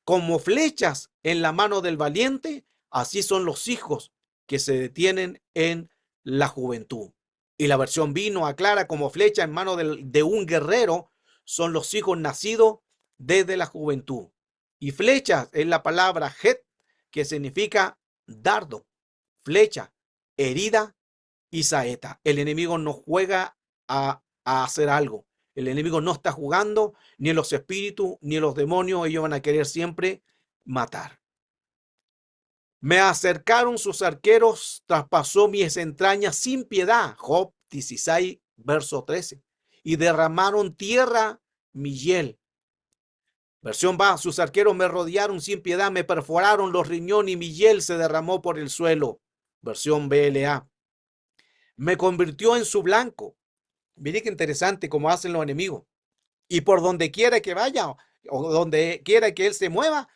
como flechas en la mano del valiente, así son los hijos que se detienen en la juventud. Y la versión Vino aclara: como flecha en mano de un guerrero, son los hijos nacidos desde la juventud. Y flecha es la palabra het, que significa dardo, flecha, herida y saeta. El enemigo no juega a hacer algo. El enemigo no está jugando, ni los espíritus, ni los demonios. Ellos van a querer siempre matar. Me acercaron sus arqueros, traspasó mis entrañas sin piedad. Job 16, verso 13. Y derramaron tierra mi hiel. Versión va: sus arqueros me rodearon sin piedad, me perforaron los riñones y mi hiel se derramó por el suelo. Versión BLA: me convirtió en su blanco. Mire qué interesante cómo hacen los enemigos. Y por donde quiera que vaya o donde quiera que él se mueva,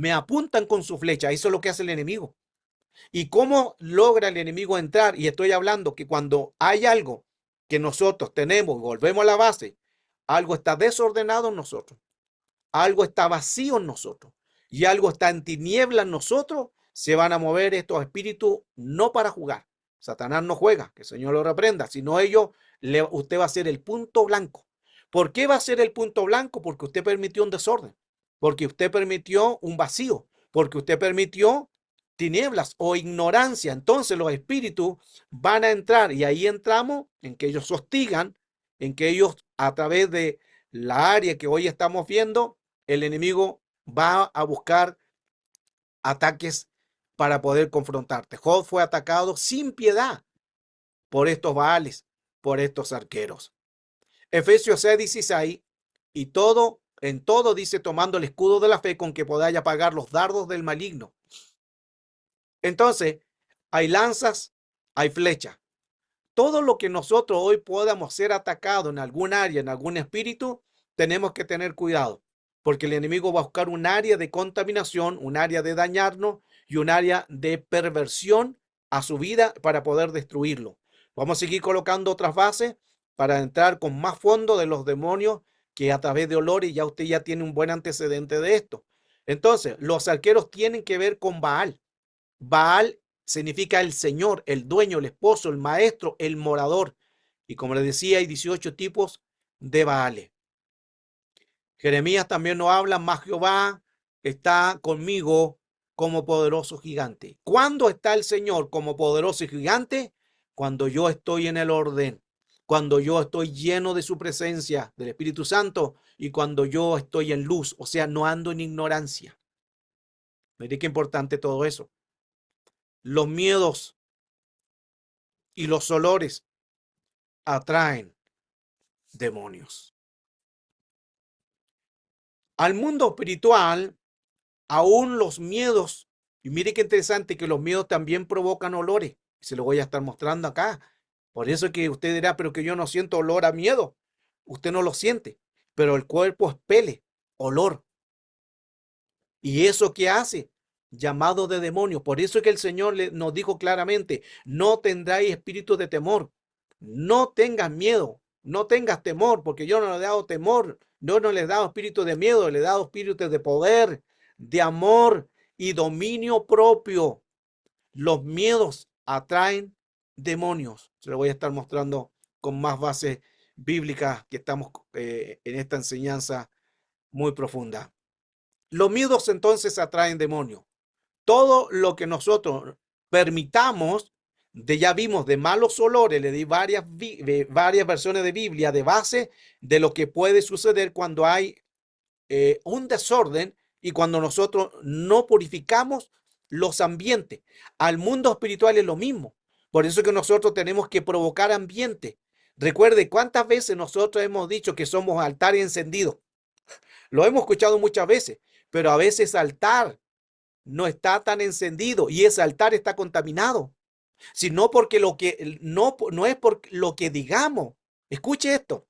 me apuntan con su flecha. Eso es lo que hace el enemigo. ¿Y cómo logra el enemigo entrar? Y estoy hablando que cuando hay algo que nosotros tenemos, volvemos a la base, algo está desordenado en nosotros, algo está vacío en nosotros y algo está en tiniebla en nosotros, se van a mover estos espíritus no para jugar. Satanás no juega, que el Señor lo reprenda, sino usted va a ser el punto blanco. ¿Por qué va a ser el punto blanco? Porque usted permitió un desorden, porque usted permitió un vacío, porque usted permitió tinieblas o ignorancia. Entonces los espíritus van a entrar y ahí entramos en que ellos hostigan, en que ellos a través de la área que hoy estamos viendo, el enemigo va a buscar ataques para poder confrontarte. Job fue atacado sin piedad por estos Baales, por estos arqueros. Efesios 6:16, y todo, en todo dice, tomando el escudo de la fe con que podáis apagar los dardos del maligno. Entonces, hay lanzas, hay flechas. Todo lo que nosotros hoy podamos ser atacados en algún área, en algún espíritu, tenemos que tener cuidado, porque el enemigo va a buscar un área de contaminación, un área de dañarnos y un área de perversión a su vida para poder destruirlo. Vamos a seguir colocando otras bases para entrar con más fondo de los demonios que a través de olores, ya usted ya tiene un buen antecedente de esto. Entonces, los arqueros tienen que ver con Baal. Baal significa el señor, el dueño, el esposo, el maestro, el morador. Y como les decía, hay 18 tipos de Baales. Jeremías también nos habla, más Jehová está conmigo como poderoso gigante. ¿Cuándo está el Señor como poderoso gigante? Cuando yo estoy en el orden, cuando yo estoy lleno de su presencia, del Espíritu Santo, y cuando yo estoy en luz, o sea, no ando en ignorancia. Mire qué importante todo eso. Los miedos y los olores atraen demonios. Al mundo espiritual, aún los miedos, y mire qué interesante que los miedos también provocan olores, se lo voy a estar mostrando acá. Por eso es que usted dirá, pero que yo no siento olor a miedo. Usted no lo siente, pero el cuerpo expele olor. ¿Y eso qué hace? Llamado de demonios. Por eso es que el Señor nos dijo claramente, no tendráis espíritu de temor, no tengas miedo, no tengas temor, porque yo no le he dado temor, yo no le he dado espíritu de miedo, le he dado espíritu de poder, de amor y dominio propio. Los miedos atraen demonios. Se lo voy a estar mostrando con más bases bíblicas que estamos en esta enseñanza muy profunda. Los miedos entonces atraen demonios. Todo lo que nosotros permitamos, ya vimos de malos olores, le di varias versiones de Biblia de base de lo que puede suceder cuando hay un desorden y cuando nosotros no purificamos los ambientes. Al mundo espiritual es lo mismo. Por eso es que nosotros tenemos que provocar ambiente. Recuerde cuántas veces nosotros hemos dicho que somos altares encendidos. Lo hemos escuchado muchas veces, pero a veces altar no está tan encendido y ese altar está contaminado, sino porque no es por lo que digamos. Escuche esto.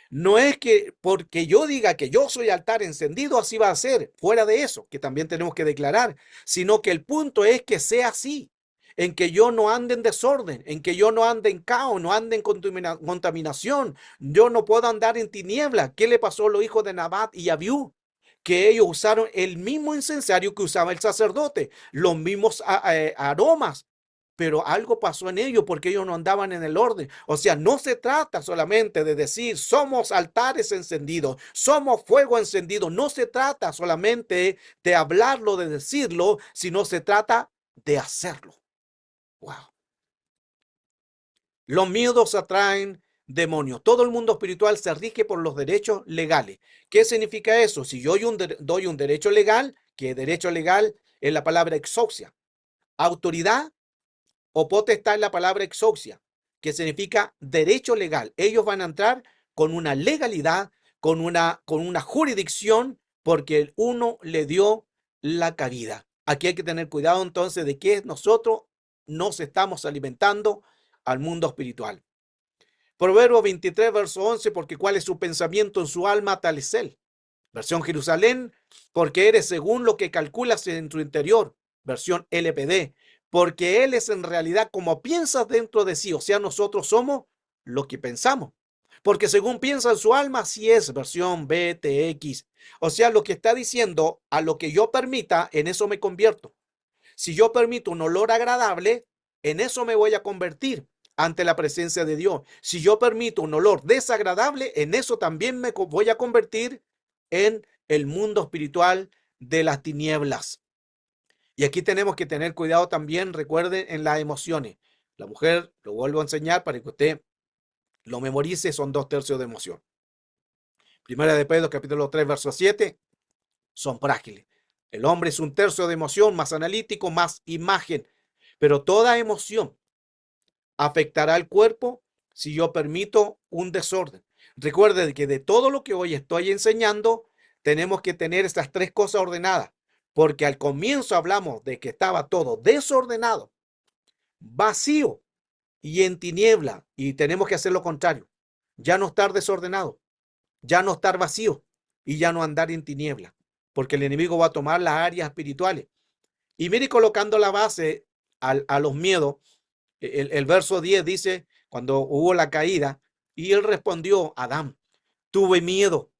No es que porque yo diga que yo soy altar encendido, así va a ser, fuera de eso, que también tenemos que declarar, sino que el punto es que sea así, en que yo no ande en desorden, en que yo no ande en caos, no ande en contaminación, yo no puedo andar en tiniebla. ¿Qué le pasó a los hijos de Nabat y Abiú? Que ellos usaron el mismo incensario que usaba el sacerdote, los mismos aromas, pero algo pasó en ellos porque ellos no andaban en el orden. O sea, no se trata solamente de decir somos altares encendidos, somos fuego encendido. No se trata solamente de hablarlo, de decirlo, sino se trata de hacerlo. Wow. Los miedos atraen demonios. Todo el mundo espiritual se rige por los derechos legales. ¿Qué significa eso? Si yo doy un derecho legal, que derecho legal es la palabra exousia, autoridad o potestad es la palabra exousia, que significa derecho legal. Ellos van a entrar con una legalidad, con una jurisdicción, porque uno le dio la cabida. Aquí hay que tener cuidado entonces de que nosotros nos estamos alimentando al mundo espiritual. Proverbio 23, verso 11, porque cuál es su pensamiento en su alma, tal es él. Versión Jerusalén, porque eres según lo que calculas en tu interior. Versión LPD, porque Él es en realidad como piensas dentro de sí. O sea, nosotros somos lo que pensamos. Porque según piensa en su alma, así es. Versión BTX. O sea, lo que está diciendo, a lo que yo permita, en eso me convierto. Si yo permito un olor agradable, en eso me voy a convertir ante la presencia de Dios. Si yo permito un olor desagradable, en eso también me voy a convertir en el mundo espiritual de las tinieblas. Y aquí tenemos que tener cuidado también, recuerden, en las emociones. La mujer, lo vuelvo a enseñar para que usted lo memorice, son 2/3 de emoción. Primera de Pedro, capítulo 3, verso 7, son frágiles. El hombre es 1/3 de emoción, más analítico, más imagen. Pero toda emoción afectará al cuerpo si yo permito un desorden. Recuerde que de todo lo que hoy estoy enseñando, tenemos que tener estas 3 cosas ordenadas, porque al comienzo hablamos de que estaba todo desordenado, vacío y en tiniebla, y tenemos que hacer lo contrario, ya no estar desordenado, ya no estar vacío y ya no andar en tiniebla, porque el enemigo va a tomar las áreas espirituales. Y mire, colocando la base a los miedos, el verso 10 dice, cuando hubo la caída, y él respondió, Adán, tuve miedo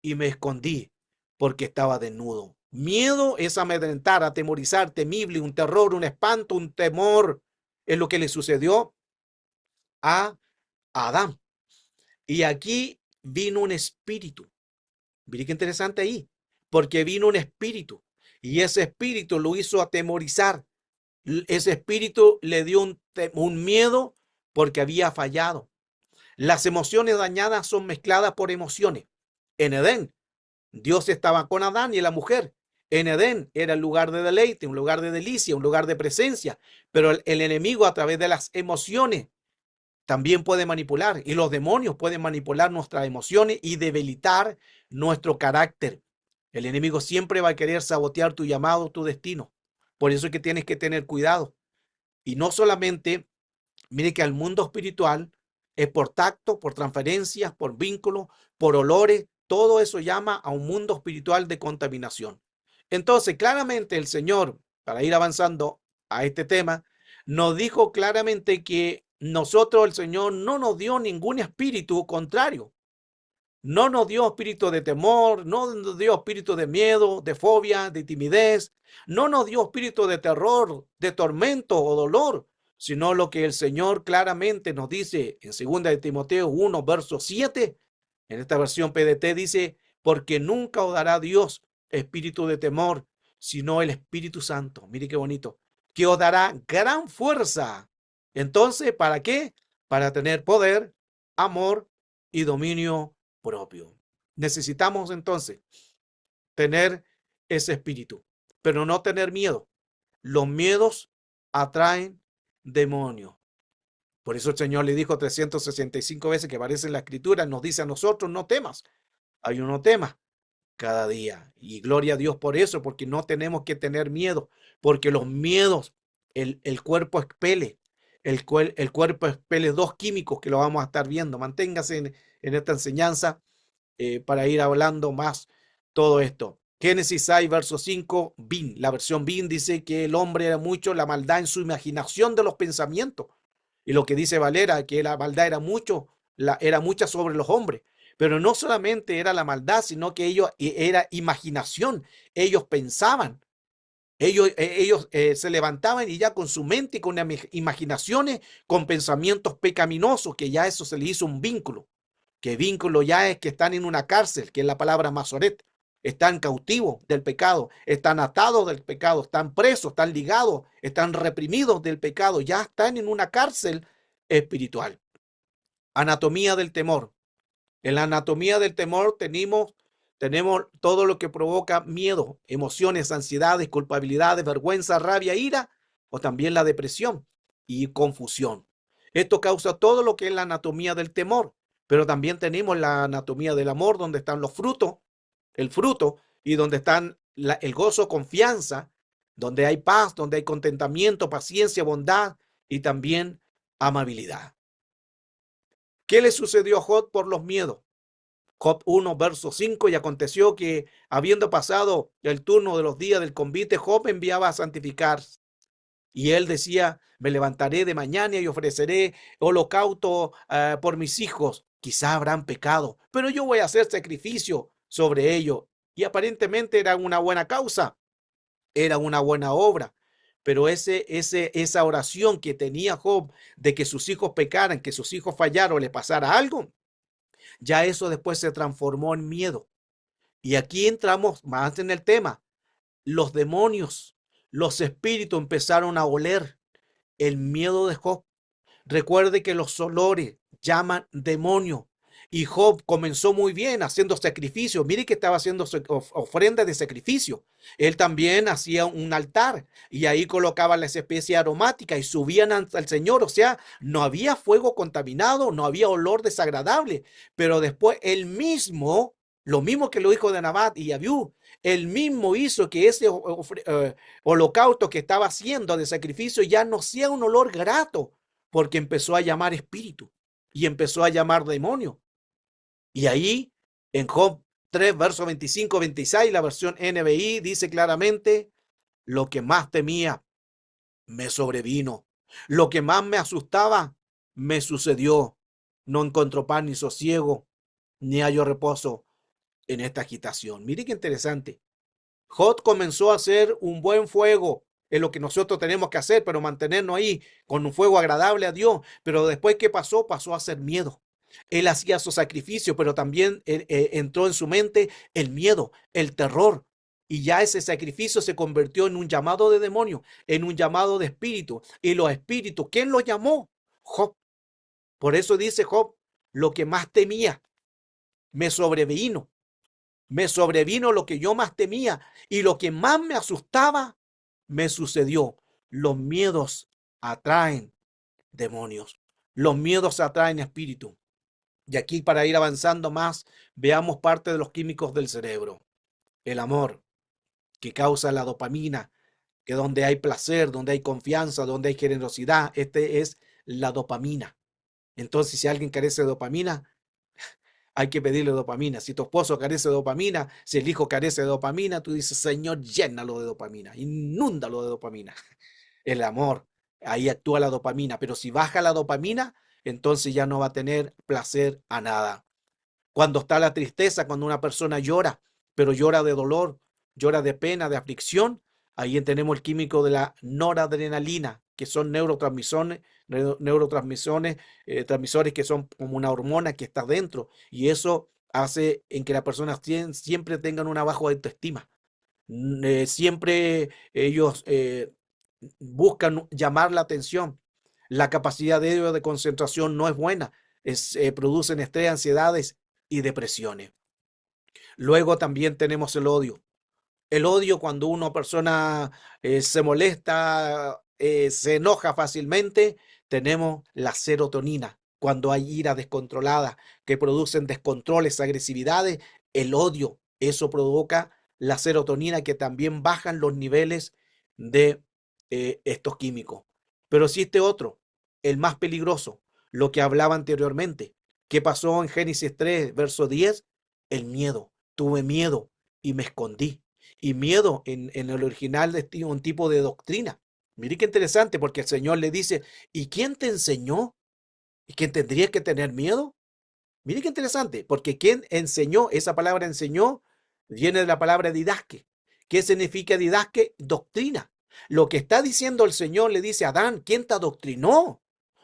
y me escondí porque estaba desnudo. Miedo es amedrentar, atemorizar, temible, un terror, un espanto, un temor. Es lo que le sucedió a Adán. Y aquí vino un espíritu. Mire qué interesante ahí, porque vino un espíritu y ese espíritu lo hizo atemorizar. Ese espíritu le dio un miedo porque había fallado. Las emociones dañadas son mezcladas por emociones. En Edén, Dios estaba con Adán y la mujer. En Edén era el lugar de deleite, un lugar de delicia, un lugar de presencia. Pero el enemigo a través de las emociones también puede manipular y los demonios pueden manipular nuestras emociones y debilitar nuestro carácter. El enemigo siempre va a querer sabotear tu llamado, tu destino. Por eso es que tienes que tener cuidado. Y no solamente, mire que al mundo espiritual es por tacto, por transferencias, por vínculos, por olores, todo eso llama a un mundo espiritual de contaminación. Entonces, claramente el Señor, para ir avanzando a este tema, nos dijo claramente que nosotros, el Señor, no nos dio ningún espíritu contrario. No nos dio espíritu de temor, no nos dio espíritu de miedo, de fobia, de timidez, no nos dio espíritu de terror, de tormento o dolor, sino lo que el Señor claramente nos dice en 2 de Timoteo 1, verso 7, en esta versión PDT dice, porque nunca os dará Dios espíritu de temor, sino el Espíritu Santo. Mire qué bonito, que os dará gran fuerza. Entonces, ¿para qué? Para tener poder, amor y dominio propio. Necesitamos entonces tener ese espíritu, pero no tener miedo. Los miedos atraen demonios. Por eso el Señor le dijo 365 veces que aparece en la escritura, nos dice a nosotros, no temas. Hay uno tema cada día. Y gloria a Dios por eso, porque no tenemos que tener miedo, porque los miedos, el cuerpo expele, el cuerpo expele 2 químicos que lo vamos a estar viendo. Manténgase en esta enseñanza para ir hablando más todo esto. Génesis 6, verso 5, Bin. La versión Bin dice que el hombre era mucho la maldad en su imaginación de los pensamientos. Y lo que dice Valera, que la maldad era era mucha sobre los hombres. Pero no solamente era la maldad, sino que era imaginación. Ellos pensaban, ellos se levantaban y ya con su mente y con imaginaciones, con pensamientos pecaminosos, que ya eso se le hizo un vínculo. Que vínculo ya es que están en una cárcel, que es la palabra masoret. Están cautivos del pecado, están atados del pecado, están presos, están ligados, están reprimidos del pecado, ya están en una cárcel espiritual. Anatomía del temor. En la anatomía del temor tenemos todo lo que provoca miedo, emociones, ansiedades, culpabilidades, vergüenza, rabia, ira o también la depresión y confusión. Esto causa todo lo que es la anatomía del temor, pero también tenemos la anatomía del amor, donde están los frutos, el fruto y donde están el gozo, confianza, donde hay paz, donde hay contentamiento, paciencia, bondad y también amabilidad. ¿Qué le sucedió a Job por los miedos? Job 1, verso 5, y aconteció que, habiendo pasado el turno de los días del convite, Job enviaba a santificar. Y él decía, me levantaré de mañana y ofreceré holocausto por mis hijos. Quizá habrán pecado, pero yo voy a hacer sacrificio sobre ello. Y aparentemente era una buena causa, era una buena obra. Pero esa oración que tenía Job de que sus hijos pecaran, que sus hijos fallaron, le pasara algo, ya eso después se transformó en miedo. Y aquí entramos más en el tema. Los demonios, los espíritus empezaron a oler el miedo de Job. Recuerde que los olores llaman demonio. Y Job comenzó muy bien haciendo sacrificios. Mire que estaba haciendo ofrendas de sacrificio. Él también hacía un altar y ahí colocaba las especies aromáticas y subían al Señor. O sea, no había fuego contaminado, no había olor desagradable. Pero después él mismo, lo mismo que lo dijo de Nabat y Abiú, él mismo hizo que ese holocausto que estaba haciendo de sacrificio ya no sea un olor grato, porque empezó a llamar espíritu y empezó a llamar demonio. Y ahí en Job 3, verso 25-26, la versión NBI dice claramente, lo que más temía me sobrevino, lo que más me asustaba me sucedió. No encontró paz ni sosiego, ni hallo reposo en esta agitación. Mire qué interesante. Job comenzó a hacer un buen fuego, es lo que nosotros tenemos que hacer, pero mantenernos ahí con un fuego agradable a Dios. Pero después, ¿qué pasó? Pasó a ser miedo. Él hacía su sacrificio, pero también entró en su mente el miedo, el terror. Y ya ese sacrificio se convirtió en un llamado de demonio, en un llamado de espíritu. Y los espíritus, ¿quién los llamó? Job. Por eso dice Job, lo que más temía me sobrevino. Me sobrevino lo que yo más temía y lo que más me asustaba me sucedió. Los miedos atraen demonios. Los miedos atraen espíritu. Y aquí para ir avanzando más, veamos parte de los químicos del cerebro. El amor, que causa la dopamina, que donde hay placer, donde hay confianza, donde hay generosidad, este es la dopamina. Entonces, si alguien carece de dopamina, hay que pedirle dopamina. Si tu esposo carece de dopamina, si el hijo carece de dopamina, tú dices, Señor, llénalo de dopamina, inúndalo de dopamina. El amor, ahí actúa la dopamina, pero si baja la dopamina, entonces ya no va a tener placer a nada. Cuando está la tristeza, cuando una persona llora, pero llora de dolor, llora de pena, de aflicción, ahí tenemos el químico de la noradrenalina, que son transmisores que son como una hormona que está dentro, y eso hace en que las personas siempre tengan una baja autoestima. Siempre ellos buscan llamar la atención. La capacidad de ellos de concentración no es buena. Producen estrés, ansiedades y depresiones. Luego también tenemos el odio. El odio cuando una persona se molesta, se enoja fácilmente, tenemos la serotonina. Cuando hay ira descontrolada que producen descontroles, agresividades, el odio, eso provoca la serotonina que también bajan los niveles de estos químicos. Pero existe otro, el más peligroso, lo que hablaba anteriormente. ¿Qué pasó en Génesis 3, verso 10? El miedo. Tuve miedo y me escondí. Y miedo en el original es un tipo de doctrina. Mire qué interesante, porque el Señor le dice, ¿y quién te enseñó? ¿Y quién tendría que tener miedo? Mire qué interesante, porque ¿quién enseñó? Esa palabra enseñó viene de la palabra didasque. ¿Qué significa didasque? Doctrina. Lo que está diciendo el Señor le dice a Adán, ¿quién te adoctrinó?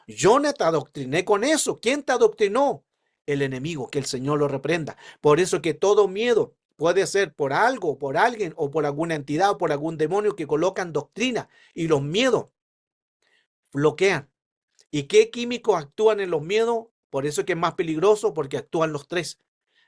Yo no te adoctriné con eso. ¿Quién te adoctrinó? El enemigo, que el Señor lo reprenda. Por eso que todo miedo puede ser por algo, por alguien o por alguna entidad o por algún demonio que colocan doctrina, y los miedos bloquean. ¿Y qué químicos actúan en los miedos? Por eso es que es más peligroso, porque actúan los tres.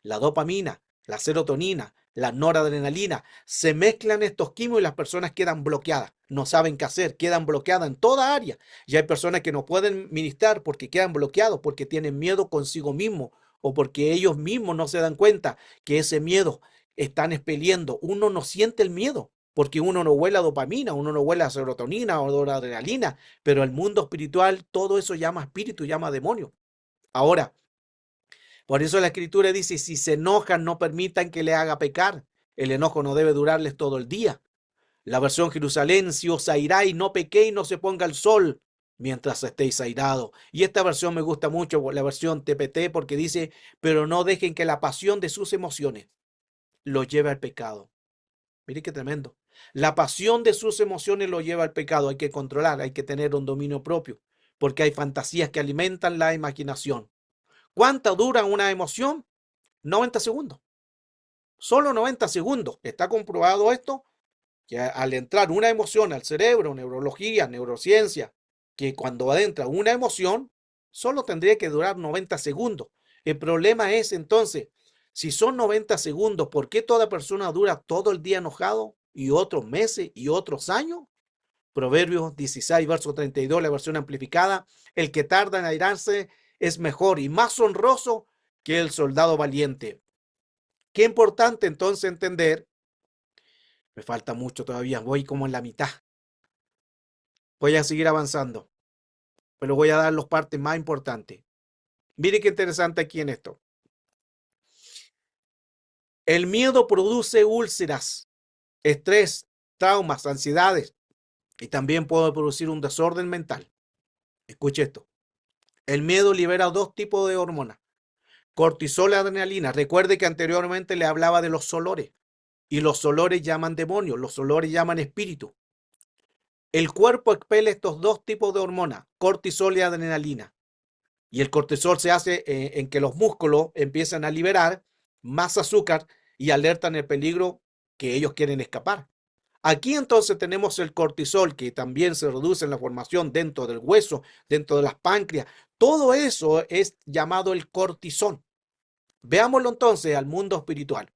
La dopamina, la serotonina, la noradrenalina. Se mezclan estos químicos y las personas quedan bloqueadas. No saben qué hacer, quedan bloqueadas en toda área. Y hay personas que no pueden ministrar porque quedan bloqueados, porque tienen miedo consigo mismo o porque ellos mismos no se dan cuenta que ese miedo están expeliendo. Uno no siente el miedo porque uno no huele a dopamina, uno no huele a serotonina o adrenalina, pero el mundo espiritual, todo eso llama espíritu, llama demonio. Ahora, Por eso la Escritura dice, si se enojan, no permitan que le haga pecar. El enojo no debe durarles todo el día. La versión Jerusalén, si os airáis, no pequéis, no se ponga el sol mientras estéis airados. Y esta versión me gusta mucho, la versión TPT, porque dice, pero no dejen que la pasión de sus emociones los lleve al pecado. Mire qué tremendo. La pasión de sus emociones lo lleva al pecado. Hay que controlar, hay que tener un dominio propio, porque hay fantasías que alimentan la imaginación. ¿Cuánto dura una emoción? 90 segundos. Solo 90 segundos. Está comprobado esto, que al entrar una emoción al cerebro, neurología, neurociencia, que cuando adentra una emoción, solo tendría que durar 90 segundos. El problema es entonces, si son 90 segundos, ¿por qué toda persona dura todo el día enojado y otros meses y otros años? Proverbios 16, verso 32, la versión amplificada, el que tarda en airarse es mejor y más honroso que el soldado valiente. Qué importante entonces entender, me falta mucho todavía, voy como en la mitad, voy a seguir avanzando, pero voy a dar las partes más importantes. Mire qué interesante aquí en esto. El miedo produce úlceras, estrés, traumas, ansiedades y también puede producir un desorden mental. Escuche esto. El miedo libera dos tipos de hormonas, cortisol y adrenalina. Recuerde que anteriormente le hablaba de los olores y los olores llaman demonios, los olores llaman espíritu. El cuerpo expele estos dos tipos de hormonas, cortisol y adrenalina. Y el cortisol se hace en que los músculos empiezan a liberar más azúcar y alertan el peligro que ellos quieren escapar. Aquí entonces tenemos el cortisol que también se reduce en la formación dentro del hueso, dentro de las páncreas. Todo eso es llamado el cortisol. Veámoslo entonces al mundo espiritual.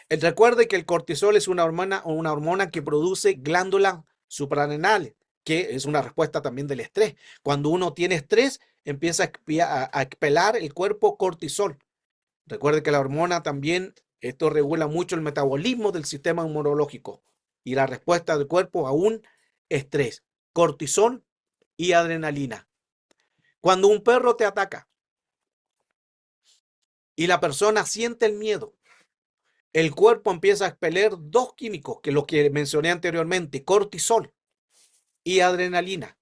Recuerde que el cortisol es una hormona que produce glándulas suprarrenales, que es una respuesta también del estrés. Cuando uno tiene estrés, empieza a expelar el cuerpo cortisol. Recuerde que la hormona también, esto regula mucho el metabolismo del sistema inmunológico y la respuesta del cuerpo a un estrés, cortisol y adrenalina. Cuando un perro te ataca y la persona siente el miedo, el cuerpo empieza a expeler dos químicos, que los que mencioné anteriormente, cortisol y adrenalina.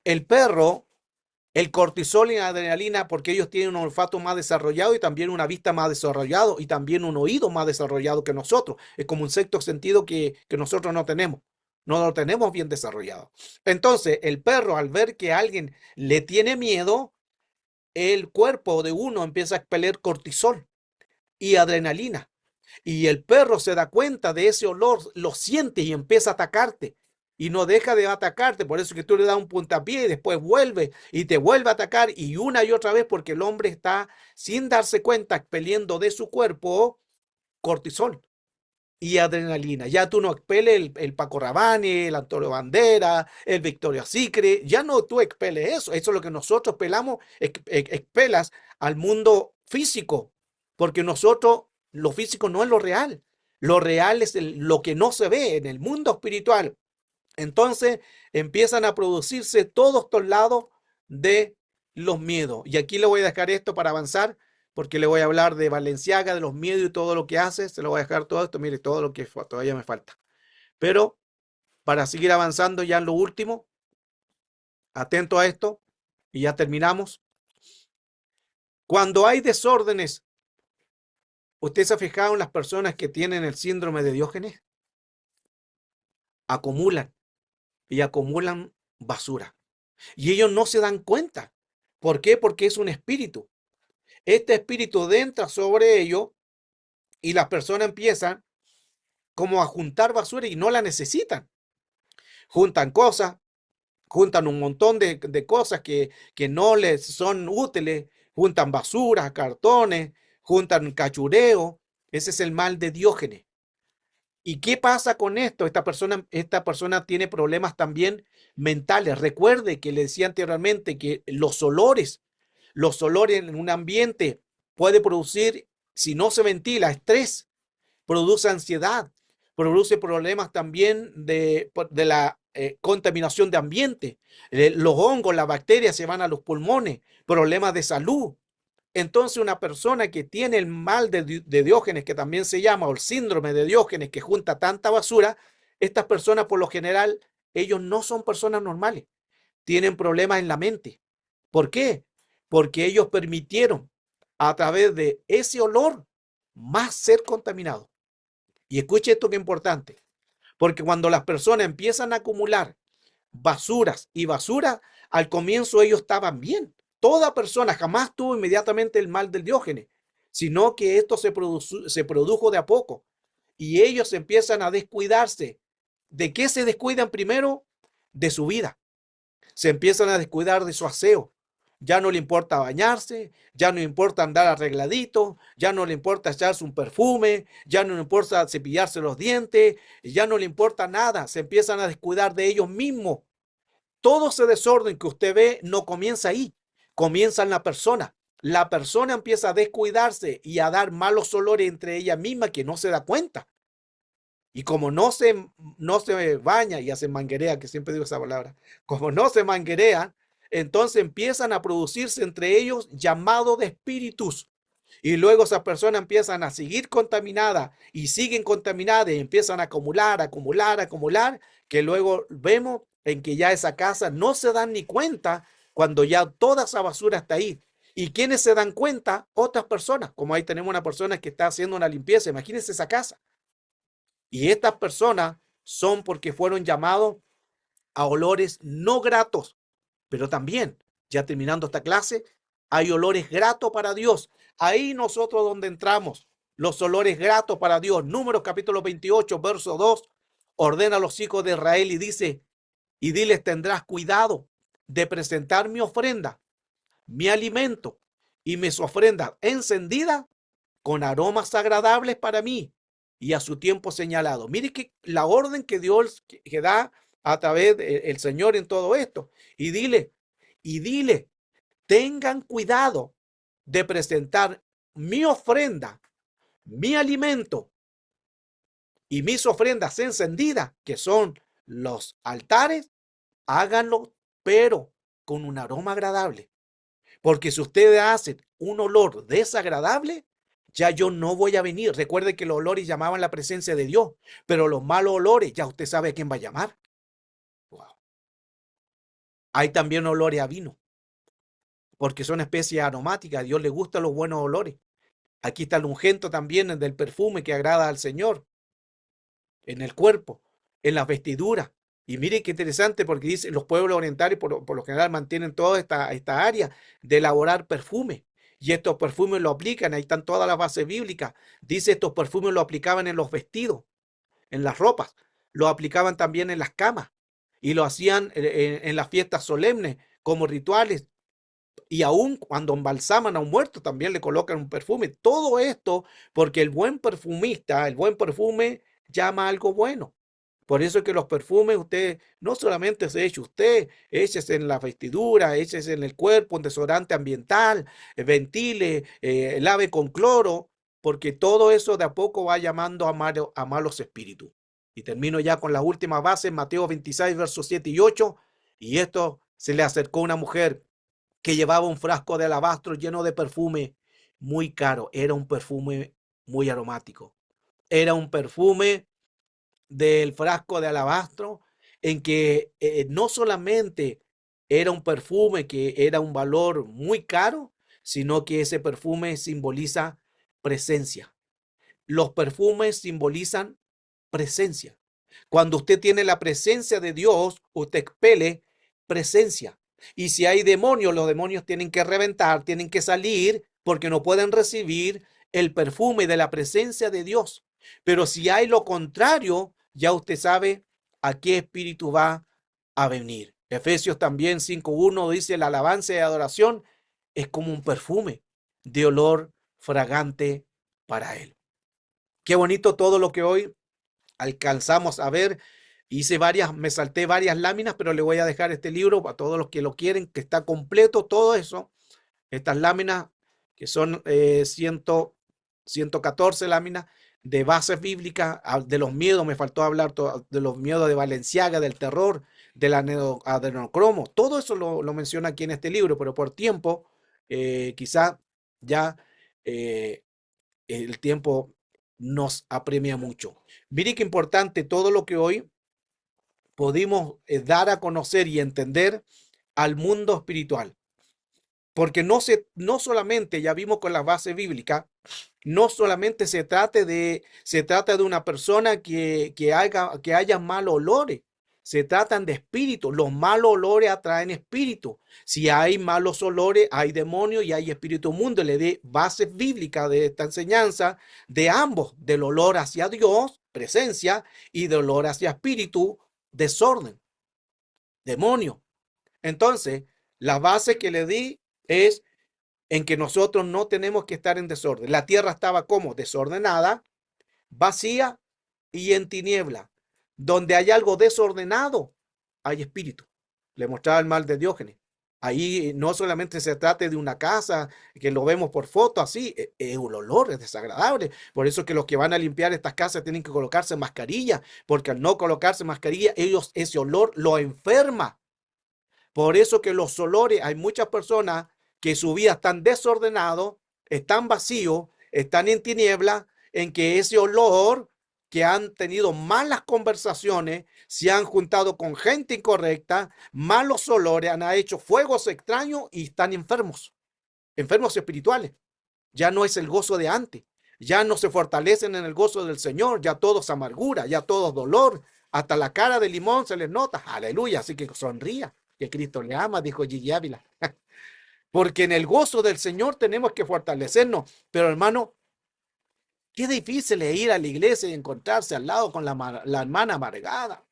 El perro, el cortisol y la adrenalina, porque ellos tienen un olfato más desarrollado y también una vista más desarrollado y también un oído más desarrollado que nosotros. Es como un sexto sentido que nosotros no tenemos. No lo tenemos bien desarrollado. Entonces, el perro, al ver que alguien le tiene miedo, el cuerpo de uno empieza a expeler cortisol y adrenalina. Y el perro se da cuenta de ese olor, lo siente y empieza a atacarte. Y no deja de atacarte, por eso que tú le das un puntapié y después vuelve y te vuelve a atacar y una y otra vez porque el hombre está sin darse cuenta expeliendo de su cuerpo cortisol y adrenalina. Ya tú no expeles el Paco Rabanne, el Antonio Bandera, el Victoria's Secret, ya no tú expeles eso. Eso es lo que nosotros pelamos, expelas al mundo físico, porque nosotros, lo físico no es lo real. Lo real es lo que no se ve en el mundo espiritual. Entonces empiezan a producirse todos estos lados de los miedos. Y aquí le voy a dejar esto para avanzar, porque le voy a hablar de Balenciaga, de los miedos y todo lo que hace. Se lo voy a dejar todo esto, mire, todo lo que todavía me falta. Pero para seguir avanzando ya en lo último, atento a esto, y ya terminamos. Cuando hay desórdenes, ¿usted se ha fijado en las personas que tienen el síndrome de Diógenes? Acumulan y acumulan basura. Y ellos no se dan cuenta. ¿Por qué? Porque es un espíritu. Este espíritu entra sobre ellos y las personas empiezan como a juntar basura y no la necesitan. Juntan cosas, juntan un montón de cosas que no les son útiles, juntan basura, cartones, juntan cachureo. Ese es el mal de Diógenes. ¿Y qué pasa con esto? Esta persona tiene problemas también mentales. Recuerde que le decía anteriormente que los olores en un ambiente puede producir, si no se ventila, estrés, produce ansiedad, produce problemas también de la contaminación de ambiente. Los hongos, las bacterias se van a los pulmones, problemas de salud. Entonces una persona que tiene el mal de Diógenes, que también se llama, o el síndrome de Diógenes, que junta tanta basura, estas personas por lo general, ellos no son personas normales, tienen problemas en la mente. ¿Por qué? Porque ellos permitieron a través de ese olor más ser contaminados. Y escuche esto que es importante, porque cuando las personas empiezan a acumular basuras y basura, al comienzo ellos estaban bien. Toda persona jamás tuvo inmediatamente el mal del Diógenes, sino que esto se produjo de a poco. Y ellos empiezan a descuidarse. ¿De qué se descuidan primero? De su vida. Se empiezan a descuidar de su aseo. Ya no le importa bañarse, ya no le importa andar arregladito, ya no le importa echarse un perfume, ya no le importa cepillarse los dientes, ya no le importa nada. Se empiezan a descuidar de ellos mismos. Todo ese desorden que usted ve no comienza ahí, comienza en la persona. La persona empieza a descuidarse y a dar malos olores entre ella misma que no se da cuenta. Y como no se baña y hace manguerea, que siempre digo esa palabra, como no se manguerean, entonces empiezan a producirse entre ellos llamados de espíritus. Y luego esas personas empiezan a seguir contaminadas y siguen contaminadas y empiezan a acumular, acumular, acumular, que luego vemos en que ya esa casa no se dan ni cuenta cuando ya toda esa basura está ahí. ¿Y quiénes se dan cuenta? Otras personas, como ahí tenemos una persona que está haciendo una limpieza, imagínense esa casa. Y estas personas son porque fueron llamados a olores no gratos, pero también, ya terminando esta clase, hay olores gratos para Dios. Ahí nosotros donde entramos, los olores gratos para Dios. Números capítulo 28, verso 2, ordena a los hijos de Israel y dice, y diles, tendrás cuidado de presentar mi ofrenda, mi alimento y mis ofrendas encendidas con aromas agradables para mí y a su tiempo señalado. Mire que la orden que Dios que da a través del Señor en todo esto. Y dile, tengan cuidado de presentar mi ofrenda, mi alimento y mis ofrendas encendidas, que son los altares, háganlo, pero con un aroma agradable. Porque si ustedes hacen un olor desagradable, ya yo no voy a venir. Recuerde que los olores llamaban la presencia de Dios, pero los malos olores, ya usted sabe a quién va a llamar. Wow. Hay también olores a vino, porque son especies aromáticas. A Dios le gustan los buenos olores. Aquí está el ungento también del perfume que agrada al Señor, en el cuerpo, en las vestiduras. Y mire qué interesante porque dice, los pueblos orientales por lo general mantienen toda esta área de elaborar perfume. Y estos perfumes lo aplican, ahí están todas las bases bíblicas. Dice, estos perfumes lo aplicaban en los vestidos, en las ropas, lo aplicaban también en las camas y lo hacían en las fiestas solemnes como rituales. Y aún cuando embalsaman a un muerto también le colocan un perfume. Todo esto porque el buen perfumista, el buen perfume llama algo bueno. Por eso es que los perfumes, usted no solamente se eche usted, échese en la vestidura, échese en el cuerpo, un desodorante ambiental, ventile, lave con cloro, porque todo eso de a poco va llamando a malos espíritus. Y termino ya con las últimas bases, Mateo 26, versos 7 y 8. Y esto se le acercó una mujer que llevaba un frasco de alabastro lleno de perfume muy caro. Era un perfume muy aromático. Era un perfume del frasco de alabastro en que no solamente era un perfume que era un valor muy caro, sino que ese perfume simboliza presencia. Los perfumes simbolizan presencia. Cuando usted tiene la presencia de Dios, usted expele presencia. Y si hay demonios, los demonios tienen que reventar, tienen que salir porque no pueden recibir el perfume de la presencia de Dios. Pero si hay lo contrario, ya usted sabe a qué espíritu va a venir. Efesios también 5:1 dice, la alabanza y adoración es como un perfume de olor fragante para él. Qué bonito todo lo que hoy alcanzamos a ver. Me salté varias láminas, pero le voy a dejar este libro para todos los que lo quieren, que está completo todo eso. Estas láminas, que son 114 láminas de bases bíblicas, de los miedos, me faltó hablar de los miedos de Valenciaga, del terror, del adrenocromo. Todo eso lo menciona aquí en este libro, pero por tiempo, quizá Ya el tiempo nos apremia mucho. Mire qué importante todo lo que hoy pudimos dar a conocer y entender al mundo espiritual. Porque no solamente, ya vimos con la base bíblica, no solamente se trata de una persona que haya malos olores, se tratan de espíritus. Los malos olores atraen espíritus. Si hay malos olores, hay demonios y hay espíritu mundo. Le dé bases bíblicas de esta enseñanza de ambos, del olor hacia Dios, presencia, y del olor hacia espíritu, desorden, demonio. Entonces, la base que le di es en que nosotros no tenemos que estar en desorden. La tierra estaba como desordenada, vacía y en tiniebla. Donde hay algo desordenado, hay espíritu. Le mostraba el mal de Diógenes. Ahí no solamente se trata de una casa que lo vemos por foto así, el olor es desagradable. Por eso que los que van a limpiar estas casas tienen que colocarse mascarilla, porque al no colocarse mascarilla, ellos ese olor lo enferma. Por eso que los olores, hay muchas personas que su vida están desordenados, están vacíos, están en tiniebla, en que ese olor que han tenido malas conversaciones, se han juntado con gente incorrecta, malos olores, han hecho fuegos extraños y están enfermos, enfermos espirituales. Ya no es el gozo de antes, ya no se fortalecen en el gozo del Señor, ya todo es amargura, ya todo es dolor, hasta la cara de limón se les nota, aleluya, así que sonría, que Cristo le ama, dijo Gigi Ávila, porque en el gozo del Señor tenemos que fortalecernos, pero hermano, qué difícil es ir a la iglesia y encontrarse al lado con la hermana amargada.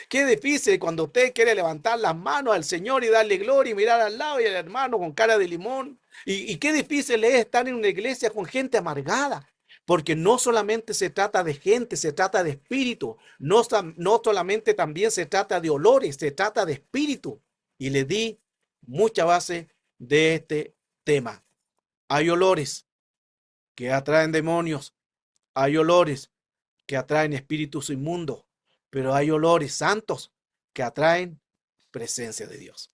Qué difícil cuando usted quiere levantar las manos al Señor y darle gloria y mirar al lado y al hermano con cara de limón. Y qué difícil es estar en una iglesia con gente amargada. Porque no solamente se trata de gente, se trata de espíritu. No solamente también se trata de olores, se trata de espíritu. Y le di mucha base de este tema. Hay olores que atraen demonios. Hay olores que atraen espíritus inmundos, pero hay olores santos que atraen presencia de Dios.